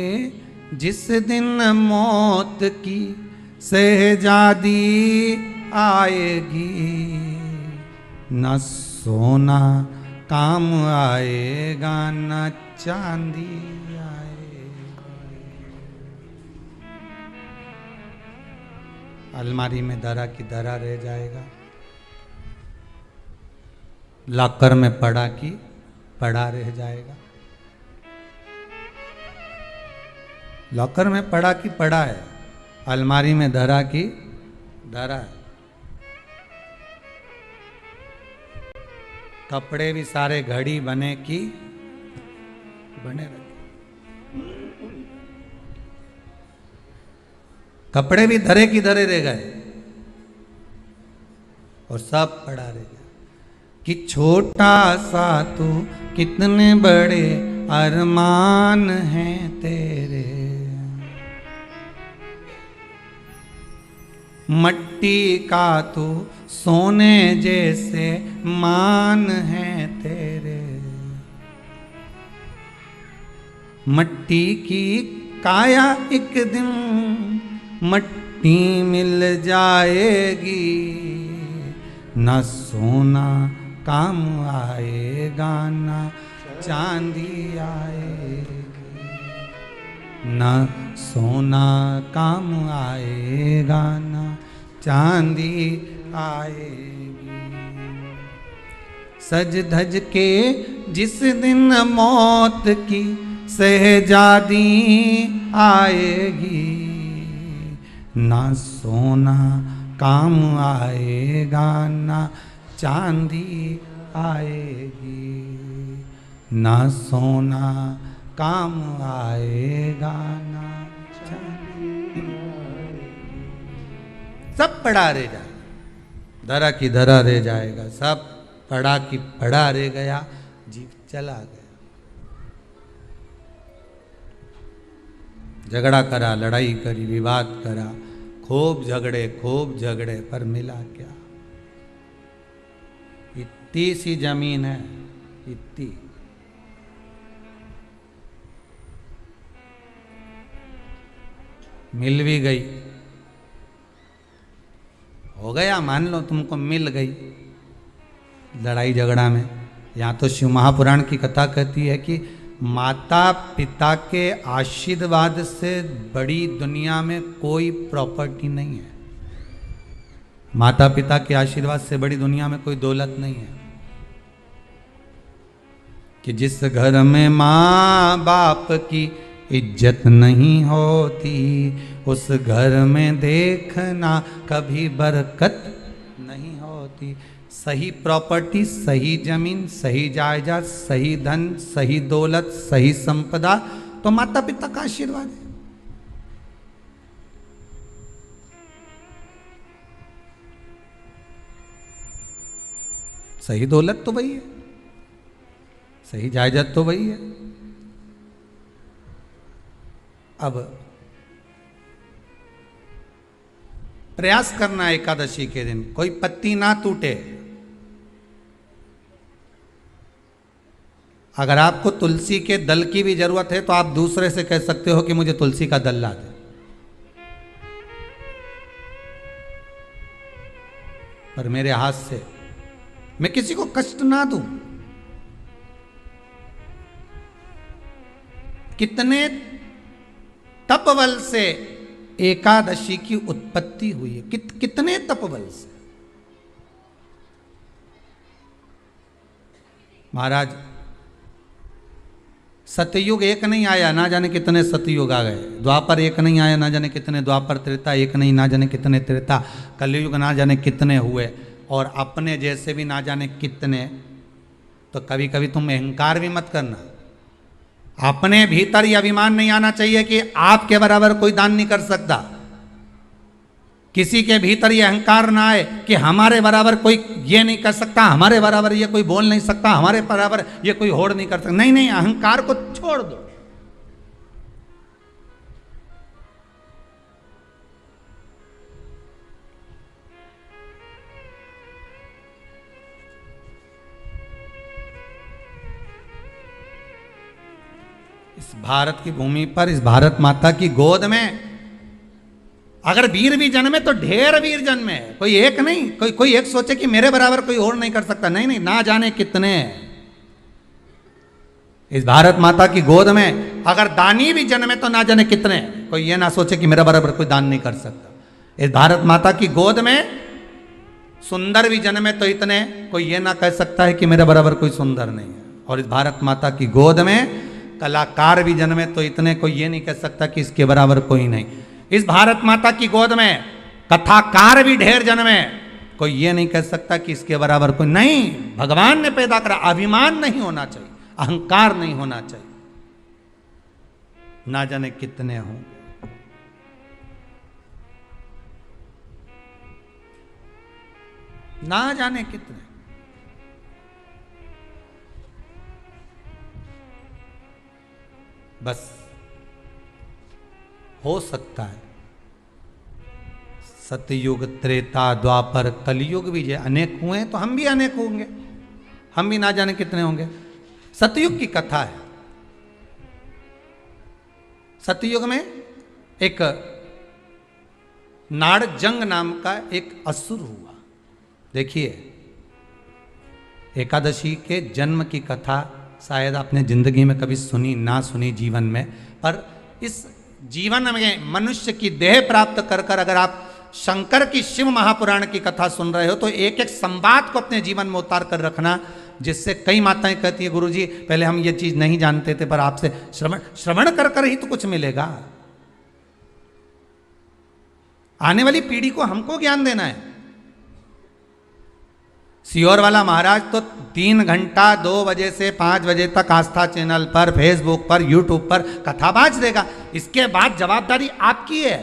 जिस दिन मौत की शहजादी आएगी, न सोना काम आएगा न चांदी आएगी। अलमारी में दरा की दरा रह जाएगा, लॉकर में पड़ा की पड़ा रह जाएगा। लॉकर में पड़ा की पड़ा है, अलमारी में धरा की धरा है। कपड़े भी सारे घड़ी बने की बने रहे, कपड़े भी धरे की धरे रह गए और सब पड़ा रह गया। कि छोटा सा तू कितने बड़े अरमान हैं तेरे, मट्टी का तू सोने जैसे मान है तेरे। मट्टी की काया एक दिन मट्टी मिल जाएगी, न सोना काम आएगा न चांदी आएगी, न सोना काम आएगा न चांदी आएगी। सज धज के जिस दिन मौत की शहजादी आएगी, न सोना काम आएगा न चांदी आएगी, न सोना काम आएगा न चांदी आएगी। सब पड़ा रह जाएगा, धरा की धरा रह जाएगा, सब पड़ा की पड़ा रह गया, जीव चला गया। झगड़ा करा, लड़ाई करी, विवाद करा, खूब झगड़े पर मिला क्या? इतनी सी जमीन है, इतनी। मिल भी गई, हो गया, मान लो तुमको मिल गई लड़ाई झगड़ा में। यहाँ तो शिव महापुराण की कथा कहती है कि माता पिता के आशीर्वाद से बड़ी दुनिया में कोई प्रॉपर्टी नहीं है। माता पिता के आशीर्वाद से बड़ी दुनिया में कोई दौलत नहीं है। कि जिस घर में माँ बाप की इज्जत नहीं होती, उस घर में देखना कभी बरकत नहीं होती। सही प्रॉपर्टी, सही जमीन, सही जायदाद, सही धन, सही दौलत, सही संपदा तो माता पिता का आशीर्वाद है। सही दौलत तो वही है, सही जायदाद तो वही है। अब प्रयास करना है एकादशी के दिन कोई पत्ती ना टूटे। अगर आपको तुलसी के दल की भी जरूरत है तो आप दूसरे से कह सकते हो कि मुझे तुलसी का दल ला दे। पर मेरे हाथ से मैं किसी को कष्ट ना दूं। कितने तपबल से एकादशी की उत्पत्ति हुई है, कितने तपबल से। महाराज सतयुग एक नहीं आया, ना जाने कितने सतयुग आ गए। द्वापर एक नहीं आया, ना जाने कितने द्वापर। त्रेता एक नहीं, ना जाने कितने त्रेता। कलयुग ना जाने कितने हुए, और अपने जैसे भी ना जाने कितने। तो कभी कभी तुम अहंकार भी मत करना। अपने भीतर ये अभिमान नहीं आना चाहिए कि आपके बराबर कोई दान नहीं कर सकता। किसी के भीतर ये अहंकार ना आए कि हमारे बराबर कोई ये नहीं कर सकता, हमारे बराबर ये कोई बोल नहीं सकता, हमारे बराबर ये कोई होड़ नहीं कर सकता। नहीं नहीं, अहंकार को छोड़ दो। इस भारत की भूमि पर, इस भारत माता की गोद में अगर वीर भी जन्मे तो ढेर वीर जन्मे, कोई एक नहीं। कोई एक सोचे कि मेरे बराबर कोई और नहीं कर सकता, नहीं नहीं, ना जाने कितने। इस भारत माता की गोद में अगर दानी भी जन्मे तो ना जाने कितने, कोई ये ना सोचे कि मेरा बराबर कोई दान नहीं कर सकता। इस भारत माता की गोद में सुंदर भी जन्मे तो इतने, कोई ये ना कह सकता है कि मेरे बराबर कोई सुंदर नहीं है। और इस भारत माता की गोद में कलाकार भी जन्मे तो इतने, कोई ये नहीं कह सकता कि इसके बराबर कोई नहीं। इस भारत माता की गोद में कथाकार भी ढेर जन्मे, कोई ये नहीं कह सकता कि इसके बराबर कोई नहीं। भगवान ने पैदा करा, अभिमान नहीं होना चाहिए, अहंकार नहीं होना चाहिए। ना जाने कितने हों, ना जाने कितने। बस हो सकता है सतयुग, त्रेता, द्वापर, कलयुग भी जो अनेक हुए तो हम भी अनेक होंगे, हम भी ना जाने कितने होंगे। सतयुग की कथा है। सतयुग में एक नाड़जंग नाम का एक असुर हुआ। देखिए, एकादशी के जन्म की कथा शायद आपने जिंदगी में कभी सुनी ना सुनी जीवन में, पर इस जीवन में मनुष्य की देह प्राप्त कर कर अगर आप शंकर की शिव महापुराण की कथा सुन रहे हो तो एक एक संवाद को अपने जीवन में उतार कर रखना, जिससे कई माताएं कहती है गुरुजी पहले हम ये चीज नहीं जानते थे, पर आपसे श्रवण कर कर ही तो कुछ मिलेगा। आने वाली पीढ़ी को हमको ज्ञान देना है। सियोर वाला महाराज तो 3 घंटा 2 बजे से 5 बजे तक आस्था चैनल पर, फेसबुक पर, यूट्यूब पर कथा बाज देगा। इसके बाद जवाबदारी आपकी है।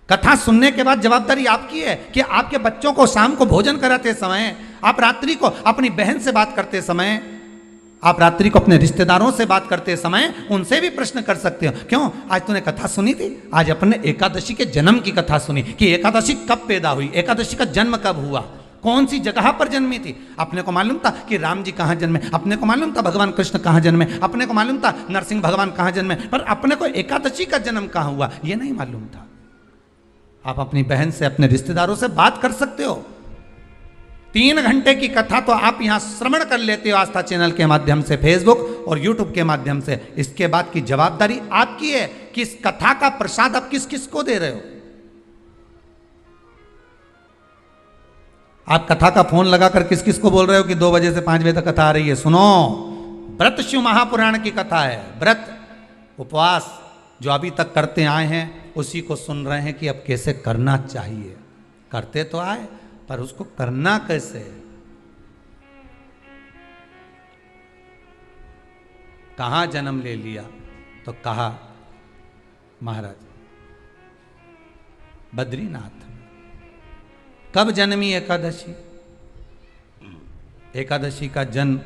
कथा सुनने के बाद जवाबदारी आपकी है कि आपके बच्चों को शाम को भोजन कराते समय, आप रात्रि को अपनी बहन से बात करते समय, आप रात्रि को अपने रिश्तेदारों से बात करते समय उनसे भी प्रश्न कर सकते हो। क्यों? आज तूने कथा सुनी थी? आज अपने एकादशी के जन्म की कथा सुनी कि एकादशी कब पैदा हुई, एकादशी का जन्म कब हुआ, कौन सी जगह पर जन्मी थी। अपने को मालूम था कि राम जी कहाँ जन्मे, अपने को मालूम था भगवान कृष्ण कहाँ जन्मे, अपने को मालूम था नरसिंह भगवान कहाँ जन्मे, पर अपने को एकादशी का जन्म कहाँ हुआ ये नहीं मालूम था। आप अपनी बहन से, अपने रिश्तेदारों से बात कर सकते हो। 3 घंटे की कथा तो आप यहां श्रवण कर लेते हो आस्था चैनल के माध्यम से, फेसबुक और यूट्यूब के माध्यम से। इसके बाद की जवाबदारी आपकी है कि इस कथा का प्रसाद आप किस किस को दे रहे हो। आप कथा का फोन लगाकर किस किस को बोल रहे हो कि 2 बजे से 5 बजे तक कथा आ रही है। सुनो, व्रत शिव महापुराण की कथा है। व्रत, उपवास जो अभी तक करते आए हैं उसी को सुन रहे हैं कि अब कैसे करना चाहिए। करते तो आए पर उसको करना कैसे। कहाँ जन्म ले लिया तो कहा महाराज बद्रीनाथ। कब जन्मी एकादशी? एकादशी का जन्म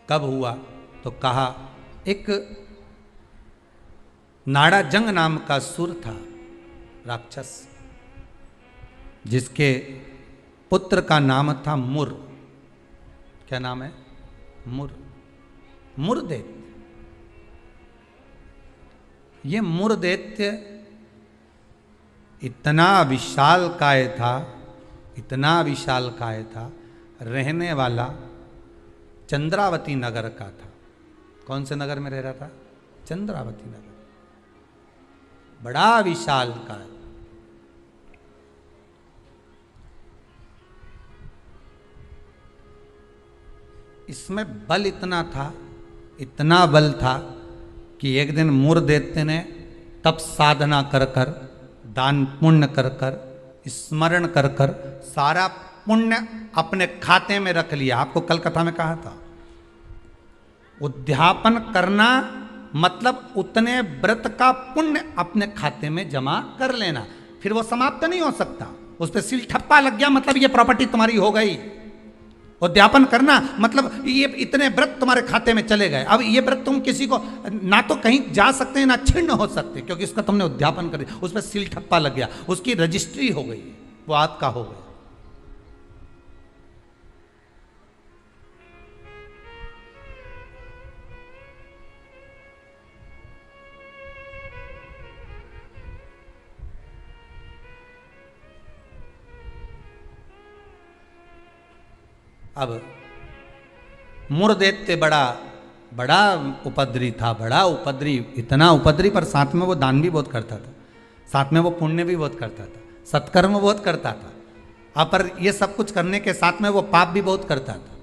कब हुआ तो कहा एक नाड़ाजंग नाम का सुर था, राक्षस, जिसके पुत्र का नाम था मुर। क्या नाम है? मुर। मुरदैत्य। ये मुरदैत्य इतना विशालकाय था, इतना विशालकाय था, रहने वाला चंद्रावती नगर का था। कौन से नगर में रह रहा था? चंद्रावती नगर। बड़ा विशालकाय। इसमें बल इतना था, इतना बल था कि एक दिन मुरदैत्य ने तप साधना कर कर, दान पुण्य कर कर, स्मरण कर कर सारा पुण्य अपने खाते में रख लिया। आपको कल कथा में कहा था, उद्यापन करना मतलब उतने व्रत का पुण्य अपने खाते में जमा कर लेना, फिर वो समाप्त नहीं हो सकता। उस पर सील ठप्पा लग गया मतलब ये प्रॉपर्टी तुम्हारी हो गई। उद्यापन करना मतलब ये इतने व्रत तुम्हारे खाते में चले गए। अब ये व्रत तुम किसी को ना तो कहीं जा सकते हैं ना छिन्न हो सकते, क्योंकि उसका तुमने उद्यापन कर दिया, उस पर सील ठप्पा लग गया, उसकी रजिस्ट्री हो गई, वो आपका हो गया। अब मुरदैत्य बड़ा बड़ा उपद्री था, बड़ा उपद्री, इतना उपद्री, पर साथ में वो दान भी बहुत करता था, साथ में वो पुण्य भी बहुत करता था, सत्कर्म बहुत करता था। अब पर ये सब कुछ करने के साथ में वो पाप भी बहुत करता था।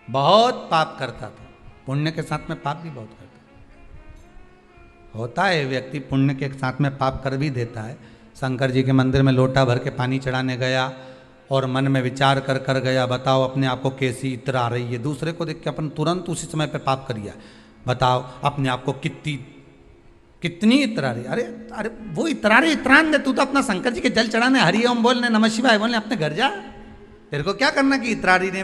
बहुत पाप करता था, पुण्य के साथ में पाप भी बहुत करता था। होता है व्यक्ति पुण्य के साथ में पाप कर भी देता है। शंकर जी के मंदिर में लोटा भर के पानी चढ़ाने गया और मन में विचार कर कर गया, बताओ अपने आप को कैसी इत्र आ रही है। दूसरे को देख के अपन तुरंत उसी समय पे पाप कर दिया। बताओ अपने आप को कितनी इत्र आ रही। अरे अरे वो इतरारे इतरान दे, तू तो अपना शंकर जी के जल चढ़ाने, हरि ओम बोलने, नमः शिवाय बोलने अपने घर जा। तेरे को क्या करना कि इतरारी ने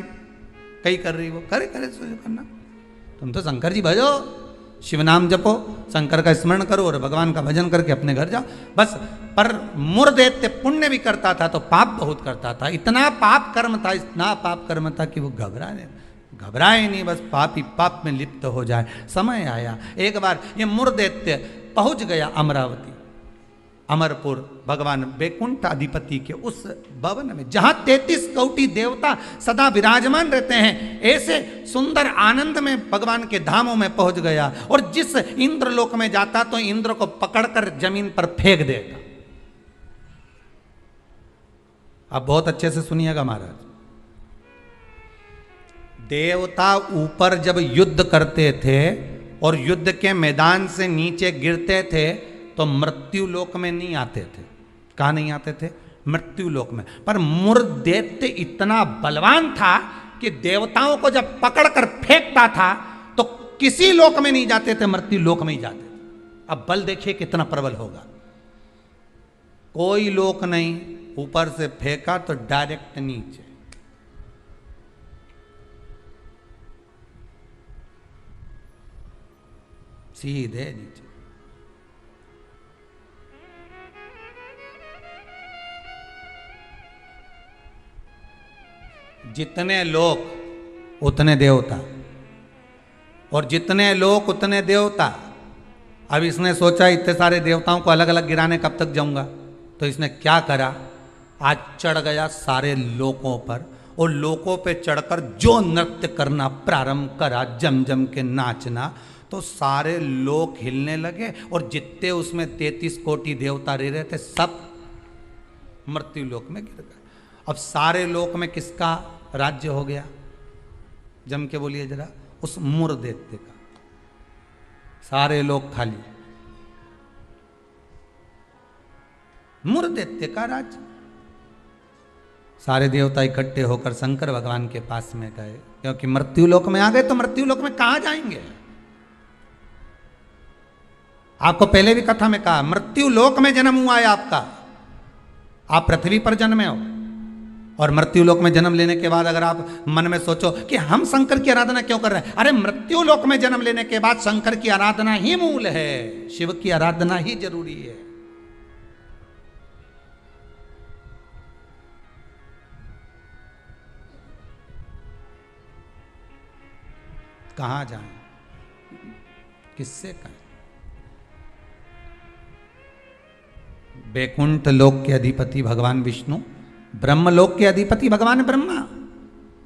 कई कर रही, वो करे करे सोचो करना। तुम तो शंकर जी भजो, शिव नाम जपो, शंकर का स्मरण करो और भगवान का भजन करके अपने घर जाओ बस। पर मुरदैत्य पुण्य भी करता था तो पाप बहुत करता था। इतना पाप कर्म था, इतना पाप कर्म था कि वो घबराए नहीं, बस पाप ही पाप में लिप्त हो जाए। समय आया, एक बार ये मुरदैत्य पहुंच गया अमरावती, अमरपुर, भगवान बैकुंठ अधिपति के उस भवन में जहां 33 कोटि देवता सदा विराजमान रहते हैं। ऐसे सुंदर आनंद में भगवान के धामों में पहुंच गया। और जिस इंद्रलोक में जाता तो इंद्र को पकड़कर जमीन पर फेंक देता। अब बहुत अच्छे से सुनिएगा महाराज, देवता ऊपर जब युद्ध करते थे और युद्ध के मैदान से नीचे गिरते थे तो मृत्यु लोक में नहीं आते थे। कहाँ नहीं आते थे? मृत्यु लोक में। पर मुरदैत्य इतना बलवान था कि देवताओं को जब पकड़कर फेंकता था तो किसी लोक में नहीं जाते थे, मृत्यु लोक में ही जाते थे। अब बल देखिए कितना प्रबल होगा। कोई लोक नहीं, ऊपर से फेंका तो डायरेक्ट नीचे। सीधे नीचे। जितने लोक उतने देवता, और जितने लोक उतने देवता। अब इसने सोचा इतने सारे देवताओं को अलग अलग गिराने कब तक जाऊंगा, तो इसने क्या करा, आज चढ़ गया सारे लोकों पर और लोकों पे चढ़कर जो नृत्य करना प्रारंभ करा, जम जम के नाचना, तो सारे लोक हिलने लगे। और जितने उसमें 33 कोटि देवता रह रहे थे सब मृत्यु लोक में गिर गए। अब सारे लोक में किसका राज्य हो गया? जम के बोलिए जरा, उस मुरदैत्य का। सारे लोग खाली, मुरदैत्य का राज्य। सारे देवता इकट्ठे होकर शंकर भगवान के पास में गए, क्योंकि मृत्यु लोक में आ गए तो मृत्यु लोक में कहां जाएंगे। आपको पहले भी कथा में कहा, मृत्यु लोक में जन्म हुआ है आपका। आप पृथ्वी पर जन्मे हो और मृत्यु लोक में जन्म लेने के बाद अगर आप मन में सोचो कि हम शंकर की आराधना क्यों कर रहे हैं, अरे मृत्यु लोक में जन्म लेने के बाद शंकर की आराधना ही मूल है, शिव की आराधना ही जरूरी है। कहां जाएं, किससे कहें? बैकुंठ लोक के अधिपति भगवान विष्णु, ब्रह्मलोक के अधिपति भगवान ब्रह्मा,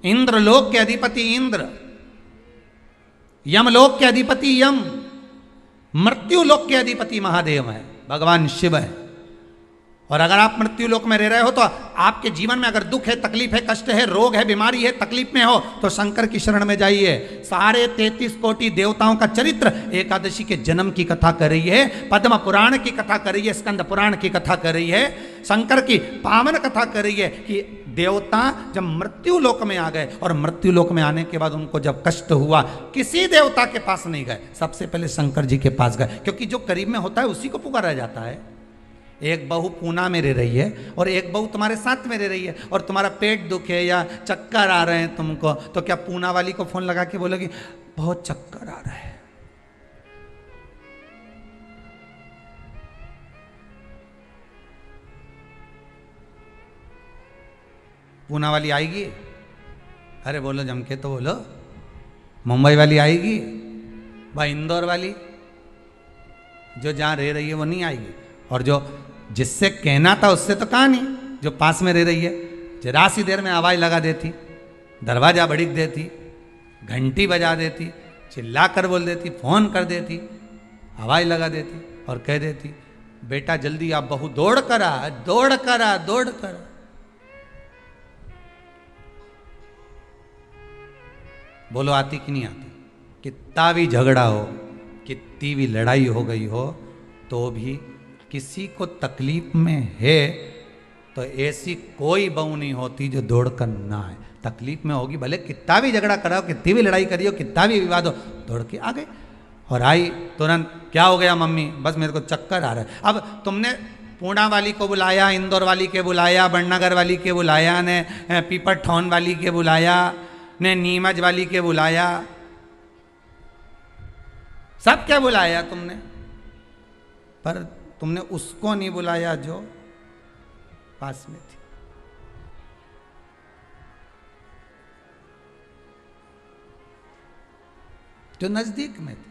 इंद्र लोक के अधिपति इंद्र, यमलोक के अधिपति यम, मृत्यु लोक के अधिपति महादेव है, भगवान शिव है। और अगर आप मृत्यु लोक में रह रहे हो तो आपके जीवन में अगर दुख है, तकलीफ है, कष्ट है, रोग है, बीमारी है, तकलीफ में हो तो शंकर की शरण में जाइए। सारे 33 कोटि देवताओं का चरित्र एकादशी के जन्म की कथा कर रही है, पद्म पुराण की कथा कर रही है, स्कंद पुराण की कथा कर रही है, शंकर की पावन कथा कर रही है कि देवता जब मृत्यु लोक में आ गए और मृत्यु लोक में आने के बाद उनको जब कष्ट हुआ, किसी देवता के पास नहीं गए, सबसे पहले शंकर जी के पास गए। क्योंकि जो करीब में होता है उसी को पुकारा जाता है। एक बहू पूना में रह रही है और एक बहू तुम्हारे साथ में रह रही है और तुम्हारा पेट दुखे या चक्कर आ रहे हैं तुमको, तो क्या पूना वाली को फोन लगा के बोलोगी बहुत चक्कर आ रहा है? पूना वाली आएगी? अरे बोलो जम के तो बोलो। मुंबई वाली आएगी? भाई इंदौर वाली? जो जहाँ रह रही है वो नहीं आएगी, और जो जिससे कहना था उससे तो कहा नहीं, जो पास में रह रही है जरा सी देर में आवाज़ लगा देती, दरवाज़ा भड़क देती, घंटी बजा देती, चिल्ला कर बोल देती, फ़ोन कर देती, आवाज़ लगा देती और कह देती बेटा जल्दी आप बहू दौड़ कर आ, दौड़ कर आ, दौड़ कर आ। बोलो आती कि नहीं आती? कितना भी झगड़ा हो, कितनी भी लड़ाई हो गई हो, तो भी किसी को तकलीफ में है तो ऐसी कोई बहू नहीं होती जो दौड़ कर ना आए। तकलीफ में होगी, भले कितना भी झगड़ा कराओ, कितनी भी लड़ाई करियो, कितना भी विवाद हो, दौड़ के आ गए। और आई तुरंत, क्या हो गया मम्मी? बस मेरे को चक्कर आ रहा है। अब तुमने पूना वाली को बुलाया, इंदौर वाली के बुलाया, बड़नगर वाली के बुलाया, ने पीपरठौन वाली के बुलाया, ने नीमच वाली के बुलाया, सब क्या बुलाया तुमने, पर तुमने उसको नहीं बुलाया जो पास में थी। जो नजदीक में थे।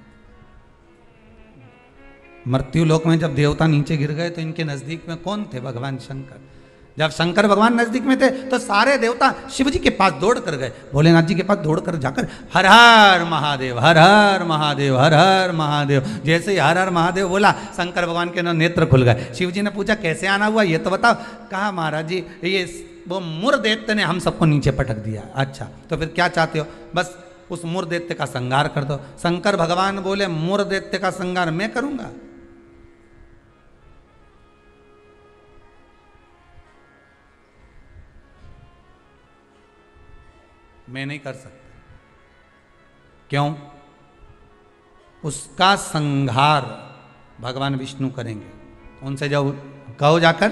मृत्यु लोक में जब देवता नीचे गिर गए तो इनके नजदीक में कौन थे? भगवान शंकर। जब शंकर भगवान नजदीक में थे तो सारे देवता शिव जी के पास दौड़ कर गए, भोलेनाथ जी के पास दौड़ कर जाकर हर हर महादेव, हर हर महादेव, हर हर महादेव। जैसे ही हर हर महादेव बोला, शंकर भगवान के नेत्र खुल गए। शिव जी ने पूछा कैसे आना हुआ ये तो बताओ। कहा महाराज जी ये वो मुर दैत्य ने हम सबको नीचे पटक दिया। अच्छा तो फिर क्या चाहते हो? बस उस मुर दैत्य का संहार कर दो। शंकर भगवान बोले मुर दैत्य का संहार मैं करूंगा? मैं नहीं कर सकता। क्यों? उसका संहार भगवान विष्णु करेंगे। उनसे जब कहो जाकर,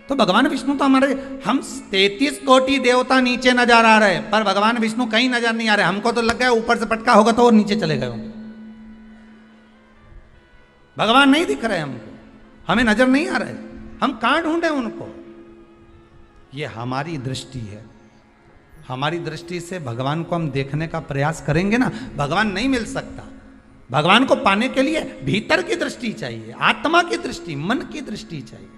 तो भगवान विष्णु तो हमारे, हम 33 कोटि देवता नीचे नजर आ रहे हैं, पर भगवान विष्णु कहीं नजर नहीं आ रहे। हमको तो लग गया ऊपर से पटका होगा तो वो नीचे चले गए होंगे। भगवान नहीं दिख रहे हमको, हमें नजर नहीं आ रहे, हम कहां ढूंढे उनको? ये हमारी दृष्टि है। हमारी दृष्टि से भगवान को हम देखने का प्रयास करेंगे ना, भगवान नहीं मिल सकता। भगवान को पाने के लिए भीतर की दृष्टि चाहिए, आत्मा की दृष्टि, मन की दृष्टि चाहिए।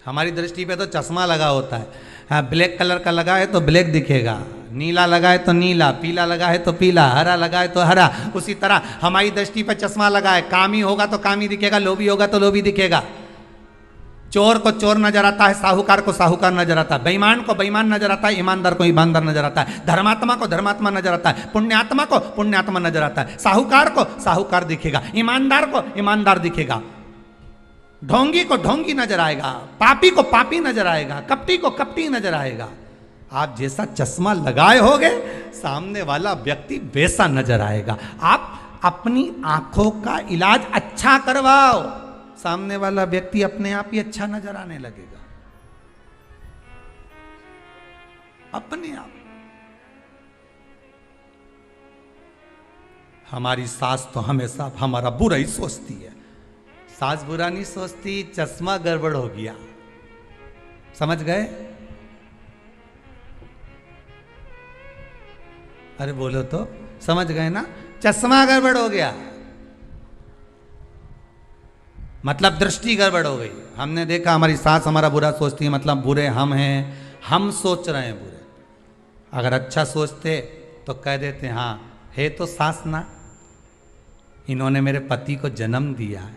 हमारी दृष्टि पे तो चश्मा लगा होता है। हाँ, ब्लैक कलर का लगा है तो ब्लैक दिखेगा, नीला लगा है तो नीला, पीला लगा है तो पीला, हरा लगा है तो हरा। उसी तरह हमारी दृष्टि पे चश्मा लगा है, कामी होगा तो कामी दिखेगा, लोभी होगा तो लोभी दिखेगा। चोर को चोर नजर आता है, साहूकार को साहूकार नजर आता है, बेईमान को बेईमान नजर आता है, ईमानदार को ईमानदार नजर आता है, धर्मात्मा को धर्मात्मा नजर आता है, पुण्यात्मा को पुण्यात्मा नजर आता है। साहूकार को साहूकार दिखेगा, ईमानदार को ईमानदार दिखेगा, ढोंगी को ढोंगी नजर आएगा, पापी को पापी नजर आएगा, कपटी को कपटी नजर आएगा। आप जैसा चश्मा लगाए होगे, सामने वाला व्यक्ति वैसा नजर आएगा। आप अपनी आंखों का इलाज अच्छा करवाओ, सामने वाला व्यक्ति अपने आप ही अच्छा नजर आने लगेगा, अपने आप। हमारी सास तो हमेशा हमारा बुरा ही सोचती है। सास बुरा नहीं सोचती, चश्मा गड़बड़ हो गया। समझ गए? अरे बोलो तो, समझ गए ना? चश्मा गड़बड़ हो गया मतलब दृष्टि गड़बड़ हो गई। हमने देखा हमारी सास हमारा बुरा सोचती है, मतलब बुरे हम हैं, हम सोच रहे हैं बुरे। अगर अच्छा सोचते तो कह देते हाँ है तो सास ना, इन्होंने मेरे पति को जन्म दिया है,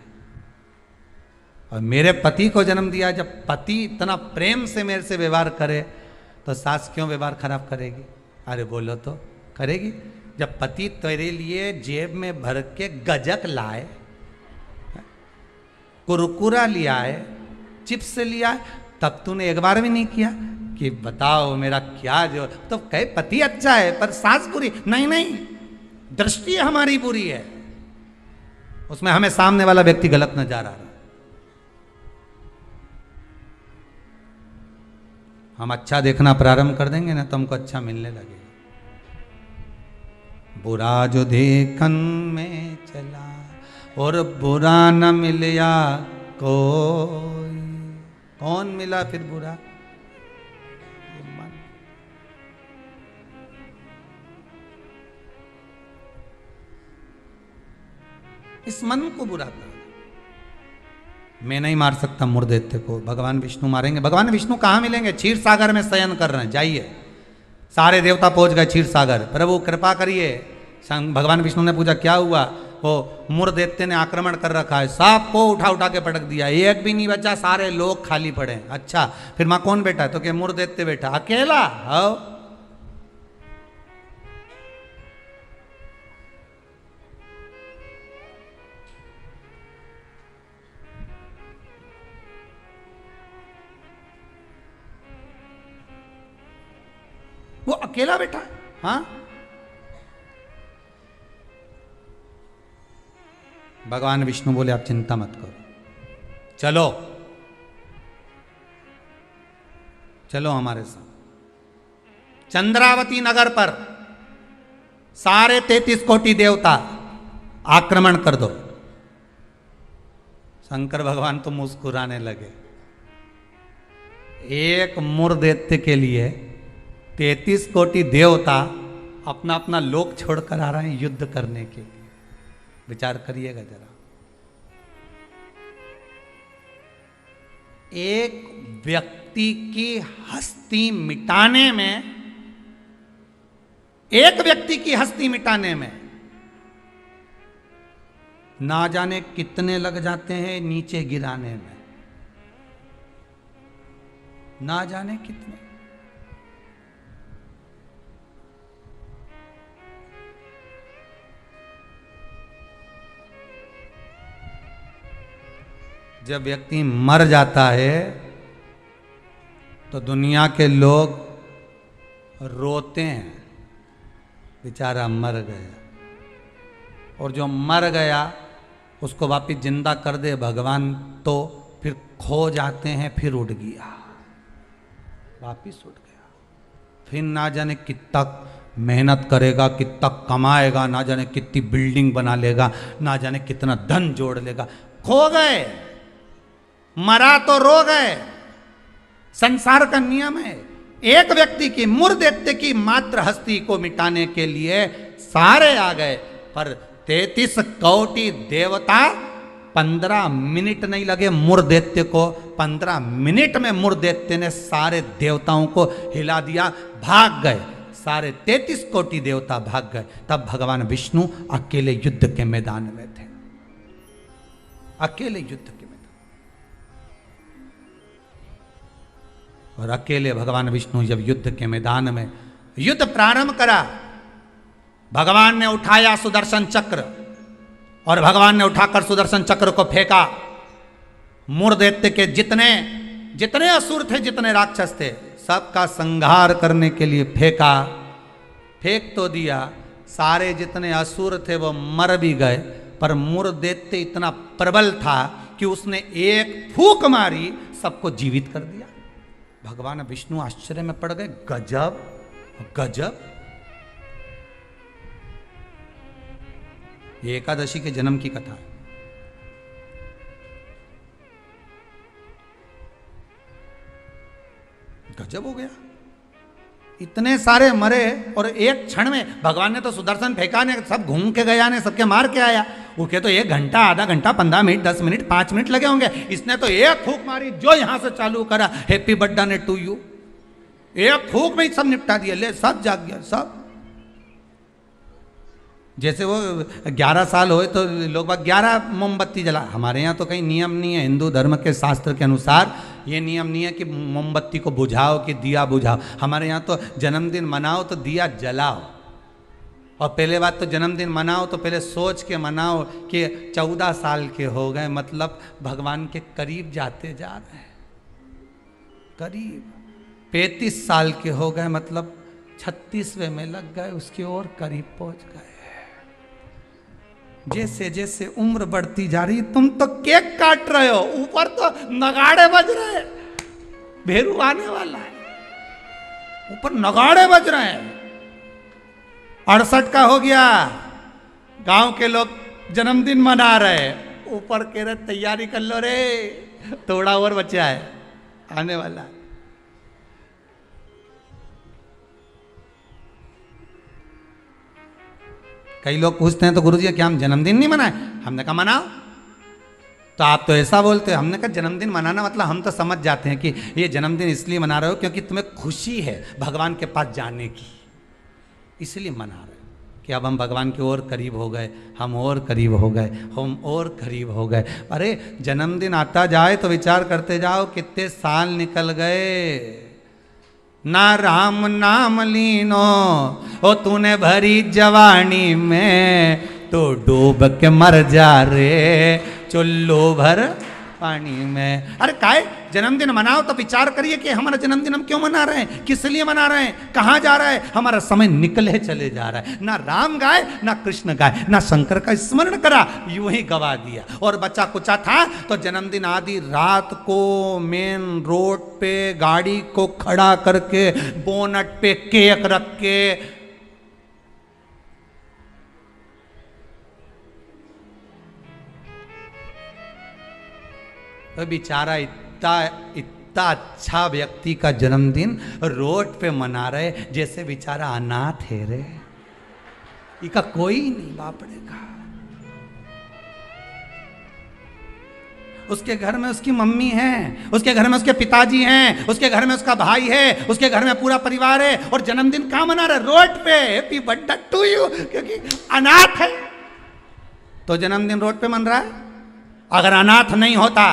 और मेरे पति को जन्म दिया। जब पति इतना प्रेम से मेरे से व्यवहार करे तो सास क्यों व्यवहार खराब करेगी? अरे बोलो तो, करेगी। जब पति तेरे लिए जेब में भर के गजक लाए, कुरकुरा लिया है, चिप्स लिया है, तब तूने एक बार भी नहीं किया कि बताओ मेरा क्या जो, तो कहे पति अच्छा है पर सास बुरी। नहीं नहीं, दृष्टि हमारी बुरी है, उसमें हमें सामने वाला व्यक्ति गलत नजर आ रहा है। हम अच्छा देखना प्रारंभ कर देंगे ना तो हमको अच्छा मिलने लगेगा। बुरा जो देखन में चला और बुरा न मिलया कोई, कौन मिला फिर बुरा? मन। इस मन को बुरा कर। मैं नहीं मार सकता मुर्दैत्य को, भगवान विष्णु मारेंगे। भगवान विष्णु कहाँ मिलेंगे? क्षीर सागर में शयन कर रहे हैं, जाइए। सारे देवता पहुंच गए क्षीर सागर। प्रभु कृपा करिए। भगवान विष्णु ने पूछा क्या हुआ? वो मुर्दैत्य ने आक्रमण कर रखा है, सबको उठा उठा के पटक दिया, एक भी नहीं बचा, सारे लोग खाली पड़े। अच्छा फिर मां कौन बैठा? तो क्या मुर्दैत्य बैठा अकेला? हाँ। वो अकेला बैठा है। हाँ, भगवान विष्णु बोले आप चिंता मत करो, चलो चलो हमारे साथ। चंद्रावती नगर पर सारे 33 कोटि देवता आक्रमण कर दो। शंकर भगवान तो मुस्कुराने लगे। एक मुर्दैत्य के लिए 33 कोटि देवता अपना अपना लोक छोड़कर आ रहे हैं युद्ध करने के लिए। विचार करिएगा जरा। एक व्यक्ति की हस्ती मिटाने में, एक व्यक्ति की हस्ती मिटाने में ना जाने कितने लग जाते हैं नीचे गिराने में, ना जाने कितने। जब व्यक्ति मर जाता है तो दुनिया के लोग रोते हैं, बेचारा मर गया। और जो मर गया उसको वापिस जिंदा कर दे भगवान तो फिर खो जाते हैं, फिर उड़ गया, वापिस उड़ गया। फिर ना जाने कितना मेहनत करेगा, कितना कमाएगा, ना जाने कितनी बिल्डिंग बना लेगा, ना जाने कितना धन जोड़ लेगा, खो गए। मरा तो रो गए। संसार का नियम है। एक व्यक्ति की, मुर्दैत्य की मात्र हस्ती को मिटाने के लिए सारे आ गए, पर 33 कोटि देवता 15 मिनट नहीं लगे मुर्दैत्य को। 15 मिनट में मुर्दैत्य ने सारे देवताओं को हिला दिया, भाग गए। सारे 33 कोटि देवता भाग गए। तब भगवान विष्णु अकेले युद्ध के मैदान में थे, अकेले युद्ध के मैदान। और अकेले भगवान विष्णु जब युद्ध के मैदान में युद्ध प्रारंभ करा, भगवान ने उठाया सुदर्शन चक्र और भगवान ने उठाकर सुदर्शन चक्र को फेंका। मुर्दैत्य के जितने जितने असुर थे, जितने राक्षस थे, सबका संहार करने के लिए फेंका। फेंक तो दिया, सारे जितने असुर थे वो मर भी गए, पर मुर्दैत्य इतना प्रबल था कि उसने एक फूंक मारी, सबको जीवित कर दिया। भगवान विष्णु आश्चर्य में पड़ गए, गजब गजब। ये एकादशी के जन्म की कथा है। गजब हो गया, इतने सारे मरे और एक क्षण में भगवान ने तो सुदर्शन फेंका ने, सब घूम के गया ने, सबके मार के आया। उनके तो 1 घंटा, आधा घंटा, 15 मिनट, 10 मिनट, 5 मिनट लगे होंगे। इसने तो एक फूंक मारी, जो यहां से चालू करा, हैप्पी बर्थडे टू यू, एक फूंक में ही सब निपटा दिया। ले, सब जाग गया, सब। जैसे वो 11 साल होए तो लोग बाग 11 मोमबत्ती जला। हमारे यहाँ तो कहीं नियम नहीं है, हिंदू धर्म के शास्त्र के अनुसार ये नियम नहीं है कि मोमबत्ती को बुझाओ कि दिया बुझाओ। हमारे यहाँ तो जन्मदिन मनाओ तो दिया जलाओ। और पहले बात तो जन्मदिन मनाओ तो पहले सोच के मनाओ कि 14 साल के हो गए, मतलब भगवान के करीब जाते जा रहे हैं, करीब। 35 साल के हो गए, मतलब 36वें में लग गए, उसकी ओर करीब पहुंच गए। जैसे जैसे उम्र बढ़ती जा रही, तुम तो केक काट रहे हो, ऊपर तो नगाड़े बज रहे हैं, भेरू आने वाला है, ऊपर नगाड़े बज रहे हैं। 68 का हो गया, गांव के लोग जन्मदिन मना रहे, ऊपर कह रहे तैयारी कर लो रे, थोड़ा और बचा है, आने वाला है। कई लोग पूछते हैं तो गुरुजी क्या हम जन्मदिन नहीं मनाए? हमने कहा मनाओ। तो आप तो ऐसा बोलते हो। हमने कहा जन्मदिन मनाना मतलब हम तो समझ जाते हैं कि ये जन्मदिन इसलिए मना रहे हो क्योंकि तुम्हें खुशी है भगवान के पास जाने की, इसलिए मना रहे हो कि अब हम भगवान के और करीब हो गए, हम और करीब हो गए, हम और करीब हो गए। अरे जन्मदिन आता जाए तो विचार करते जाओ कितने साल निकल गए। ना राम नाम लीनो ओ तूने भरी जवानी में, तो डूब के मर जा रे चुल्लू भर पानी में। अरे काय जन्मदिन मनाओ तो विचार करिए कि हमारा जन्मदिन हम क्यों मना रहे हैं, किस लिए मना रहे हैं, कहाँ जा रहा है, हमारा समय निकले चले जा रहा है। ना राम गाए ना कृष्ण गाए ना शंकर का स्मरण करा, यूं ही गवा दिया। और बच्चा कुचा था तो जन्मदिन आदि रात को मेन रोड पे गाड़ी को खड़ा करके बोनट पे केक रख के तो बेचारा इतना अच्छा व्यक्ति का जन्मदिन रोड पे मना रहे जैसे बेचारा अनाथ है रे, इसका कोई नहीं बापड़े का। उसके घर में उसकी मम्मी है, उसके घर में उसके पिताजी हैं, उसके घर में उसका भाई है, उसके घर में पूरा परिवार है, और जन्मदिन कहाँ मना रहे? रोड पे। हैप्पी बर्थडे टू यू, क्योंकि अनाथ है तो जन्मदिन रोड पे मन रहा है। अगर अनाथ नहीं होता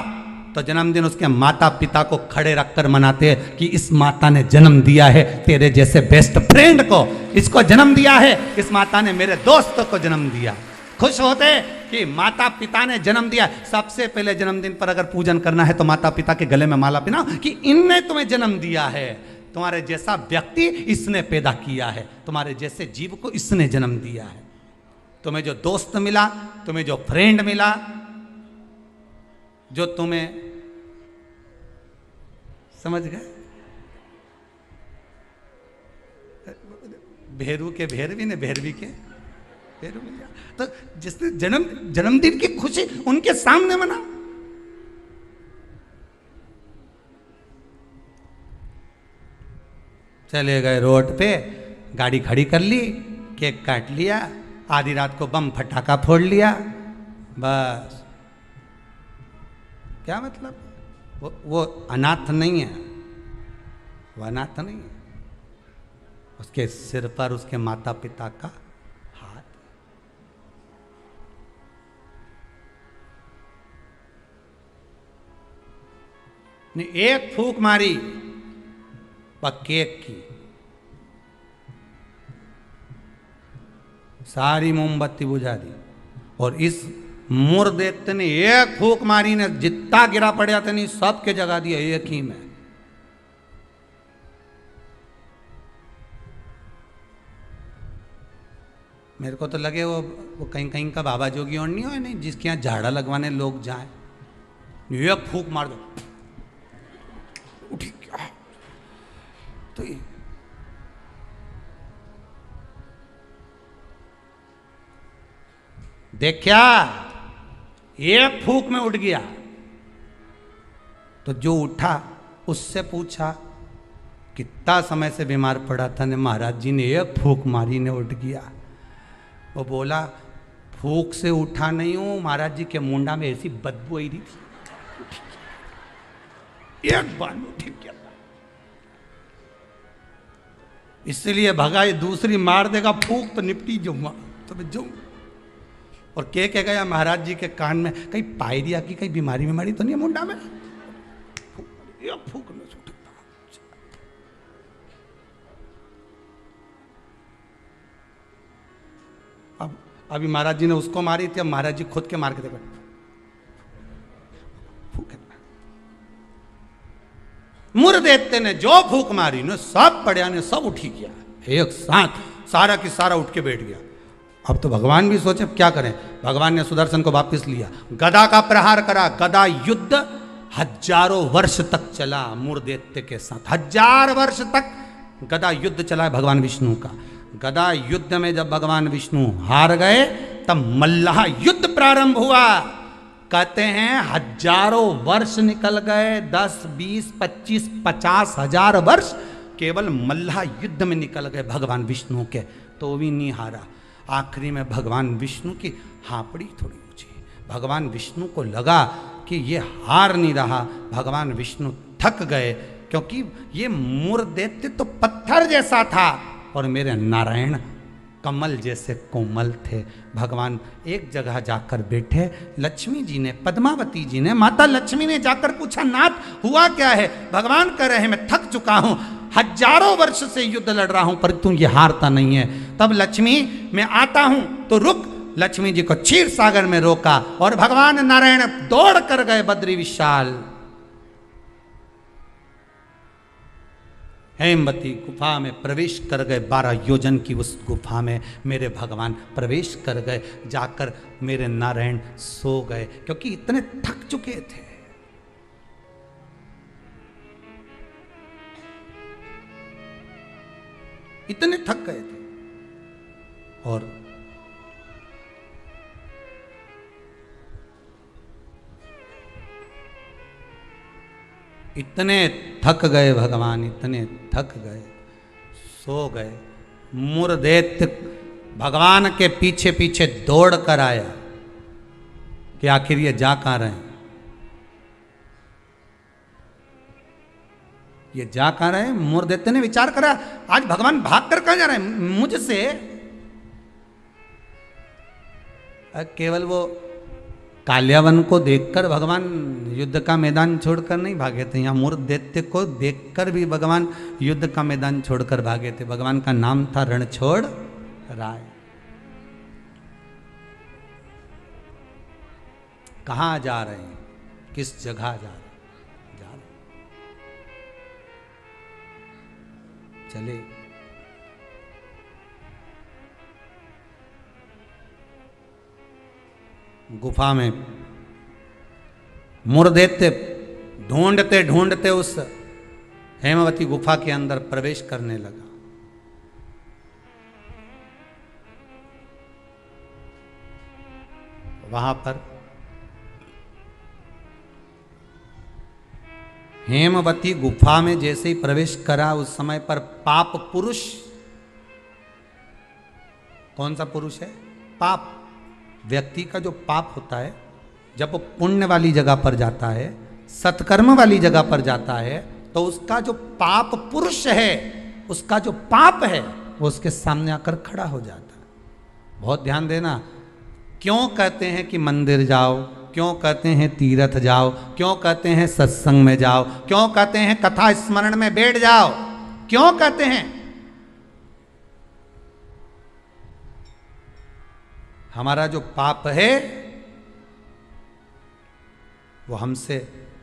तो जन्मदिन उसके माता पिता को खड़े रखकर मनाते कि इस माता ने जन्म दिया है तेरे जैसे बेस्ट फ्रेंड को, इसको जन्म दिया है, इस माता ने मेरे दोस्त को जन्म दिया। खुश होते कि माता पिता ने जन्म दिया। सबसे पहले जन्मदिन पर अगर पूजन करना है तो माता पिता के गले में माला पहनाओ कि इनने तुम्हें जन्म दिया है, तुम्हारे जैसा व्यक्ति इसने पैदा किया है, तुम्हारे जैसे जीव को इसने जन्म दिया है। तुम्हें जो दोस्त मिला, तुम्हें जो फ्रेंड मिला, जो तुम्हें समझ गए, भेरू के भेरवी ने भेरवी के भेरू मिल गया। तो जिसने जन्मदिन की खुशी उनके सामने मना। चले गए रोड पे, गाड़ी खड़ी कर ली, केक काट लिया, आधी रात को बम फटाका फोड़ लिया, बस। क्या मतलब? वो अनाथ नहीं है, वो अनाथ नहीं है। उसके सिर पर उसके माता पिता का हाथ। ने एक फूंक मारी केक की, सारी मोमबत्ती बुझा दी। और इस मुर्देत ने एक फूंक मारी ने जितना गिरा पड़ा था नहीं सबके जगा दिया एक ही में। मेरे को तो लगे वो कहीं कहीं का बाबा जोगी और नहीं हो, नहीं जिसके यहाँ झाड़ा लगवाने लोग जाए, एक फूंक मार दो उठी क्या। तो देखा एक फूंक में उठ गया। तो जो उठा उससे पूछा कितना समय से बीमार पड़ा था ने, महाराज जी ने एक फूंक मारी ने उठ गया। वो बोला फूंक से उठा नहीं हूं, महाराज जी के मुंडा में ऐसी बदबू आई रही थी, एक बार में उठ गया। इसलिए भगाई, दूसरी मार देगा फूंक तो निपटी जाऊंगा तो मैं जाऊंगा। और के कह गया महाराज जी के कान में, कहीं पायरिया की कहीं बीमारी बीमारी तो नहीं है मुंडा में? फूक में अब अभी महाराज जी ने उसको मारी थी, अब महाराज जी खुद के मार के देखो, मुर्देते ने जो फूक मारी ने सब पड़िया ने सब उठी गया एक साथ, सारा की सारा उठ के बैठ गया। अब तो भगवान भी सोचे क्या करें। भगवान ने सुदर्शन को वापस लिया, गदा का प्रहार करा। गदा युद्ध हजारों वर्ष तक चला मुर्देत्य के साथ, 1000 वर्ष तक गदा युद्ध चला है भगवान विष्णु का। गदा युद्ध में जब भगवान विष्णु हार गए तब मल्लाह युद्ध प्रारंभ हुआ। कहते हैं हजारों वर्ष निकल गए, 10, 20, 25, 50,000 वर्ष केवल मल्लाह युद्ध में निकल गए भगवान विष्णु के, तो भी नहीं हारा। आखिरी में भगवान विष्णु की हापड़ी थोड़ी ऊंची, भगवान विष्णु को लगा कि ये हार नहीं रहा। भगवान विष्णु थक गए, क्योंकि ये मूर दैत्य तो पत्थर जैसा था और मेरे नारायण कमल जैसे कोमल थे। भगवान एक जगह जाकर बैठे। लक्ष्मी जी ने, पद्मावती जी ने, माता लक्ष्मी ने जाकर पूछा, नाथ हुआ क्या है? भगवान कह रहे हैं मैं थक चुका हूं, हजारों वर्ष से युद्ध लड़ रहा हूं, पर तू ये हारता नहीं है। तब लक्ष्मी, मैं आता हूं तो रुक। लक्ष्मी जी को क्षीर सागर में रोका और भगवान नारायण दौड़ कर गए बद्री विशाल। हेमवती गुफा में प्रवेश कर गए। 12 योजन की उस गुफा में मेरे भगवान प्रवेश कर गए। जाकर मेरे नारायण सो गए, क्योंकि इतने थक चुके थे। इतने थक गए थे। और इतने थक गए भगवान, इतने थक गए, सो गए। मूर दैत्य भगवान के पीछे पीछे दौड़ कर आया कि आखिर ये जा कहां रहे हैं, ये जा कहां रहे हैं। मूर दैत्य ने विचार करा, आज भगवान भाग कर कहां जा रहे हैं मुझसे। केवल वो काल्यावन को देखकर भगवान युद्ध का मैदान छोड़कर नहीं भागे थे, यहाँ मूर दैत्य को देखकर भी भगवान युद्ध का मैदान छोड़कर भागे थे। भगवान का नाम था रणछोड़ राय। कहाँ जा रहे हैं, किस जगह जा रहे हैं? जा रहे चले। गुफा में मूर दैत्य ढूंढते ढूंढते उस हेमवती गुफा के अंदर प्रवेश करने लगा। वहां पर हेमवती गुफा में जैसे ही प्रवेश करा, उस समय पर पाप पुरुष, कौन सा पुरुष है? पाप व्यक्ति का जो पाप होता है, जब वो पुण्य वाली जगह पर जाता है, सत्कर्म वाली जगह पर जाता है, तो उसका जो पाप पुरुष है, उसका जो पाप है, वो उसके सामने आकर खड़ा हो जाता है। बहुत ध्यान देना। क्यों कहते हैं कि मंदिर जाओ, क्यों कहते हैं तीर्थ जाओ, क्यों कहते हैं सत्संग में जाओ, क्यों कहते हैं कथा स्मरण में बैठ जाओ, क्यों कहते हैं? हमारा जो पाप है वो हमसे,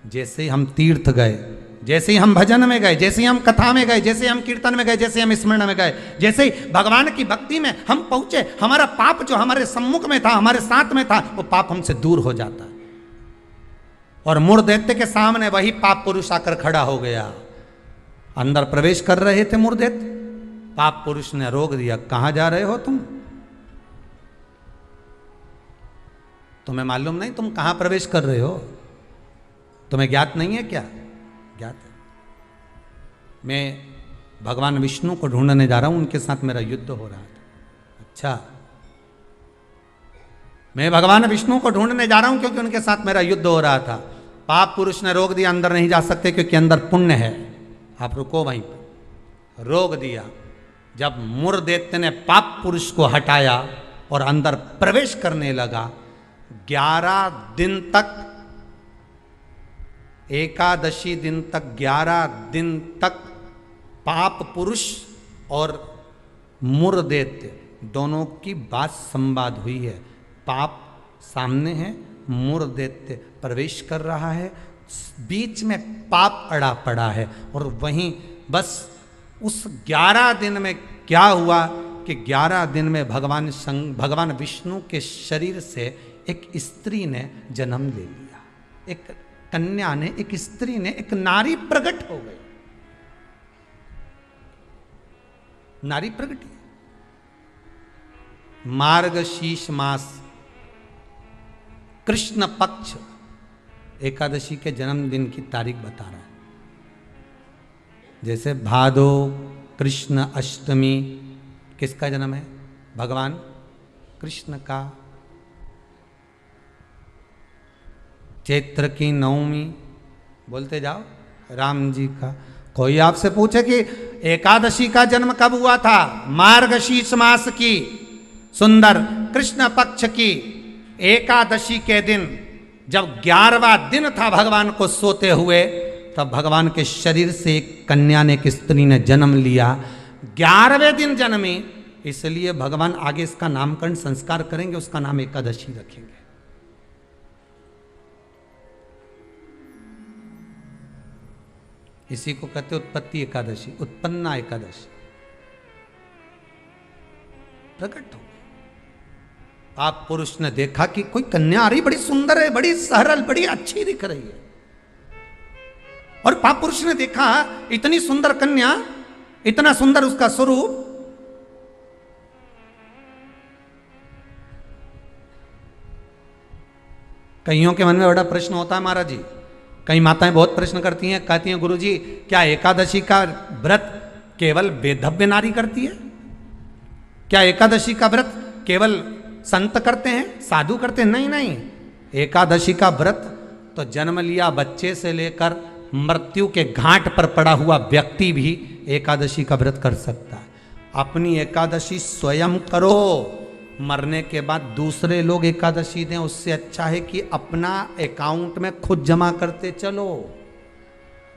जैसे ही हम तीर्थ गए, जैसे ही हम भजन में गए, जैसे ही हम कथा में गए, जैसे ही हम कीर्तन में गए, जैसे ही हम स्मरण में गए, जैसे ही भगवान की भक्ति में हम पहुंचे, हमारा पाप जो हमारे सम्मुख में था, हमारे साथ में था, वो पाप हमसे दूर हो जाता है। और मूर दैत्य के सामने वही पाप पुरुष आकर खड़ा हो गया। अंदर प्रवेश कर रहे थे मूर दैत्य, पाप पुरुष ने रोक दिया। कहां जा रहे हो तुम? तुम्हें मालूम नहीं तुम कहां प्रवेश कर रहे हो? तुम्हें ज्ञात नहीं है क्या? ज्ञात है। मैं भगवान विष्णु को ढूंढने जा रहा हूं, उनके साथ मेरा युद्ध हो रहा था। अच्छा, मैं भगवान विष्णु को ढूंढने जा रहा हूं क्योंकि उनके साथ मेरा युद्ध हो रहा था। पाप पुरुष ने रोक दिया, अंदर नहीं जा सकते क्योंकि अंदर पुण्य है, आप रुको वहीं पर। रोक दिया। जब मूर दैत्य ने पाप पुरुष को हटाया और अंदर प्रवेश करने लगा, 11 दिन तक, एकादशी दिन तक, 11 दिन तक पाप पुरुष और मूर दैत्य दोनों की बात संवाद हुई है। पाप सामने है, मूर दैत्य प्रवेश कर रहा है, बीच में पाप अड़ा पड़ा है। और वहीं बस उस 11 दिन में क्या हुआ कि 11 दिन में भगवान विष्णु के शरीर से एक स्त्री ने जन्म ले लिया। एक कन्या ने, एक स्त्री ने, एक नारी प्रकट हो गई। नारी प्रकट। मार्गशीर्ष मास कृष्ण पक्ष एकादशी के जन्मदिन की तारीख बता रहा है। जैसे भादो कृष्ण अष्टमी, किसका जन्म है? भगवान कृष्ण का। चैत्र की नवमी, बोलते जाओ, राम जी का। कोई आपसे पूछे कि एकादशी का जन्म कब हुआ था? मार्गशीर्ष मास की सुंदर कृष्ण पक्ष की एकादशी के दिन, जब 11वां दिन था भगवान को सोते हुए, तब भगवान के शरीर से एक कन्या ने, एक स्त्री ने जन्म लिया। 11वें दिन जन्मी, इसलिए भगवान आगे इसका नामकरण संस्कार करेंगे, उसका नाम एकादशी रखेंगे। इसी को कहते उत्पत्ति एकादशी, उत्पन्ना एकादशी। प्रकट हो आप पुरुष ने देखा कि कोई कन्या आ रही, बड़ी सुंदर है, बड़ी सरल, बड़ी अच्छी दिख रही है, और पाप पुरुष ने देखा इतनी सुंदर कन्या, इतना सुंदर उसका स्वरूप, कईयों के मन में बड़ा प्रश्न होता है महाराज जी। कई माताएं बहुत प्रश्न करती हैं, कहती हैं गुरुजी क्या एकादशी का व्रत केवल वेदव्य नारी करती है? क्या एकादशी का व्रत केवल संत करते हैं, साधु करते हैं? नहीं नहीं, एकादशी का व्रत तो जन्म लिया बच्चे से लेकर मृत्यु के घाट पर पड़ा हुआ व्यक्ति भी एकादशी का व्रत कर सकता है। अपनी एकादशी स्वयं करो, मरने के बाद दूसरे लोग एकादशी दें, उससे अच्छा है कि अपना अकाउंट में खुद जमा करते चलो।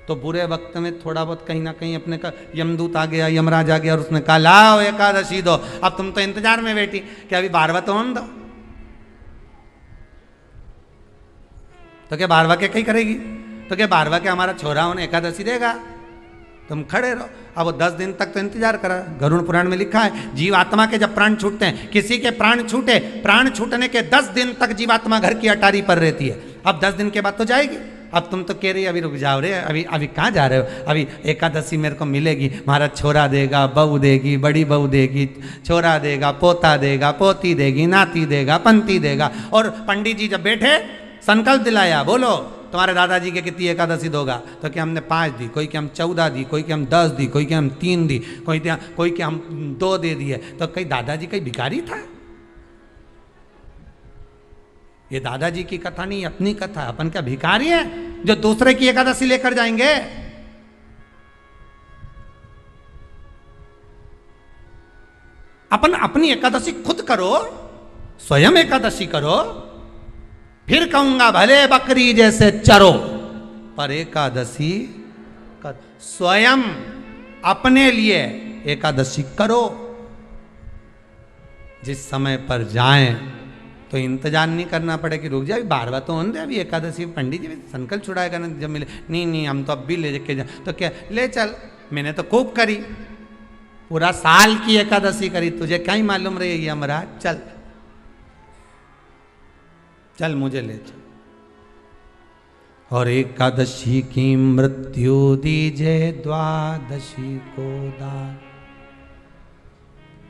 तो बुरे वक्त में थोड़ा बहुत कहीं ना कहीं अपने का यमदूत आ गया, यमराज आ गया, और उसने कहा लाओ एकादशी दो। अब तुम तो इंतजार में बैठी कि अभी 12वां तो हम दो, तो क्या 12वां के कहीं करेगी? तो क्या 12वां के हमारा छोरा उन्हें एकादशी देगा? तुम खड़े रहो। अब वो 10 दिन तक तो इंतजार करा। गरुड़ पुराण में लिखा है, जीवात्मा के जब प्राण छूटते हैं, किसी के प्राण छूटे, प्राण छूटने के 10 दिन तक जीवात्मा घर की अटारी पर रहती है। अब 10 दिन के बाद तो जाएगी। अब तुम तो कह रही अभी रुक जाओ रे, अभी कहाँ जा रहे हो? अभी एकादशी मेरे को मिलेगी, हमारा छोरा देगा, बहू देगी, बड़ी बहू देगी, छोरा देगा, पोता देगा, पोती देगी, नाती देगा, पंती देगा। और पंडित जी जब बैठे संकल्प दिलाया, बोलो तुम्हारे दादाजी के कितनी एकादशी दोगा? तो क्या हमने 5 दी, कोई के हम 14 दी, कोई के हम 10 दी, कोई के हम 3 दी, कोई के हम 2 दे दिए। तो कहीं दादाजी कहीं भिखारी था? ये दादाजी की कथा नहीं, अपनी कथा। अपन क्या भिखारी है जो दूसरे की एकादशी लेकर जाएंगे? अपन अपनी एकादशी खुद करो, स्वयं एकादशी करो, फिर कहूंगा भले बकरी जैसे चरो, पर एकादशी कर। स्वयं अपने लिए एकादशी करो। जिस समय पर जाएं तो इंतजार नहीं करना पड़े कि रुक जाए, 12वां तो होने दे, अभी एकादशी पंडित जी संकल्प छुड़ाएगा ना जब मिले। नहीं हम तो अब भी ले के जा। तो क्या ले चल, मैंने तो खूब करी, पूरा साल की एकादशी करी, तुझे क्या ही मालूम रही है यमराज? चल चल मुझे ले चल। और एकादशी की मृत्यु दीजे द्वादशी को दान,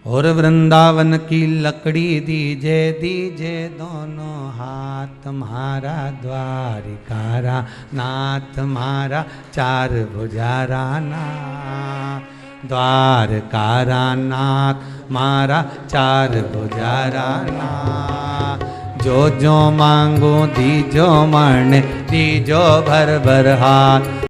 और वृंदावन की लकड़ी दीजे दोनों हाथ, मारा द्वारिकारा नाथ, मारा 4 भुजारा नाथ, द्वारकारा नाथ, मारा 4 भुजारा नाथ। जो जो मांगो दीजो, मरने दीजो भर भर हाथ।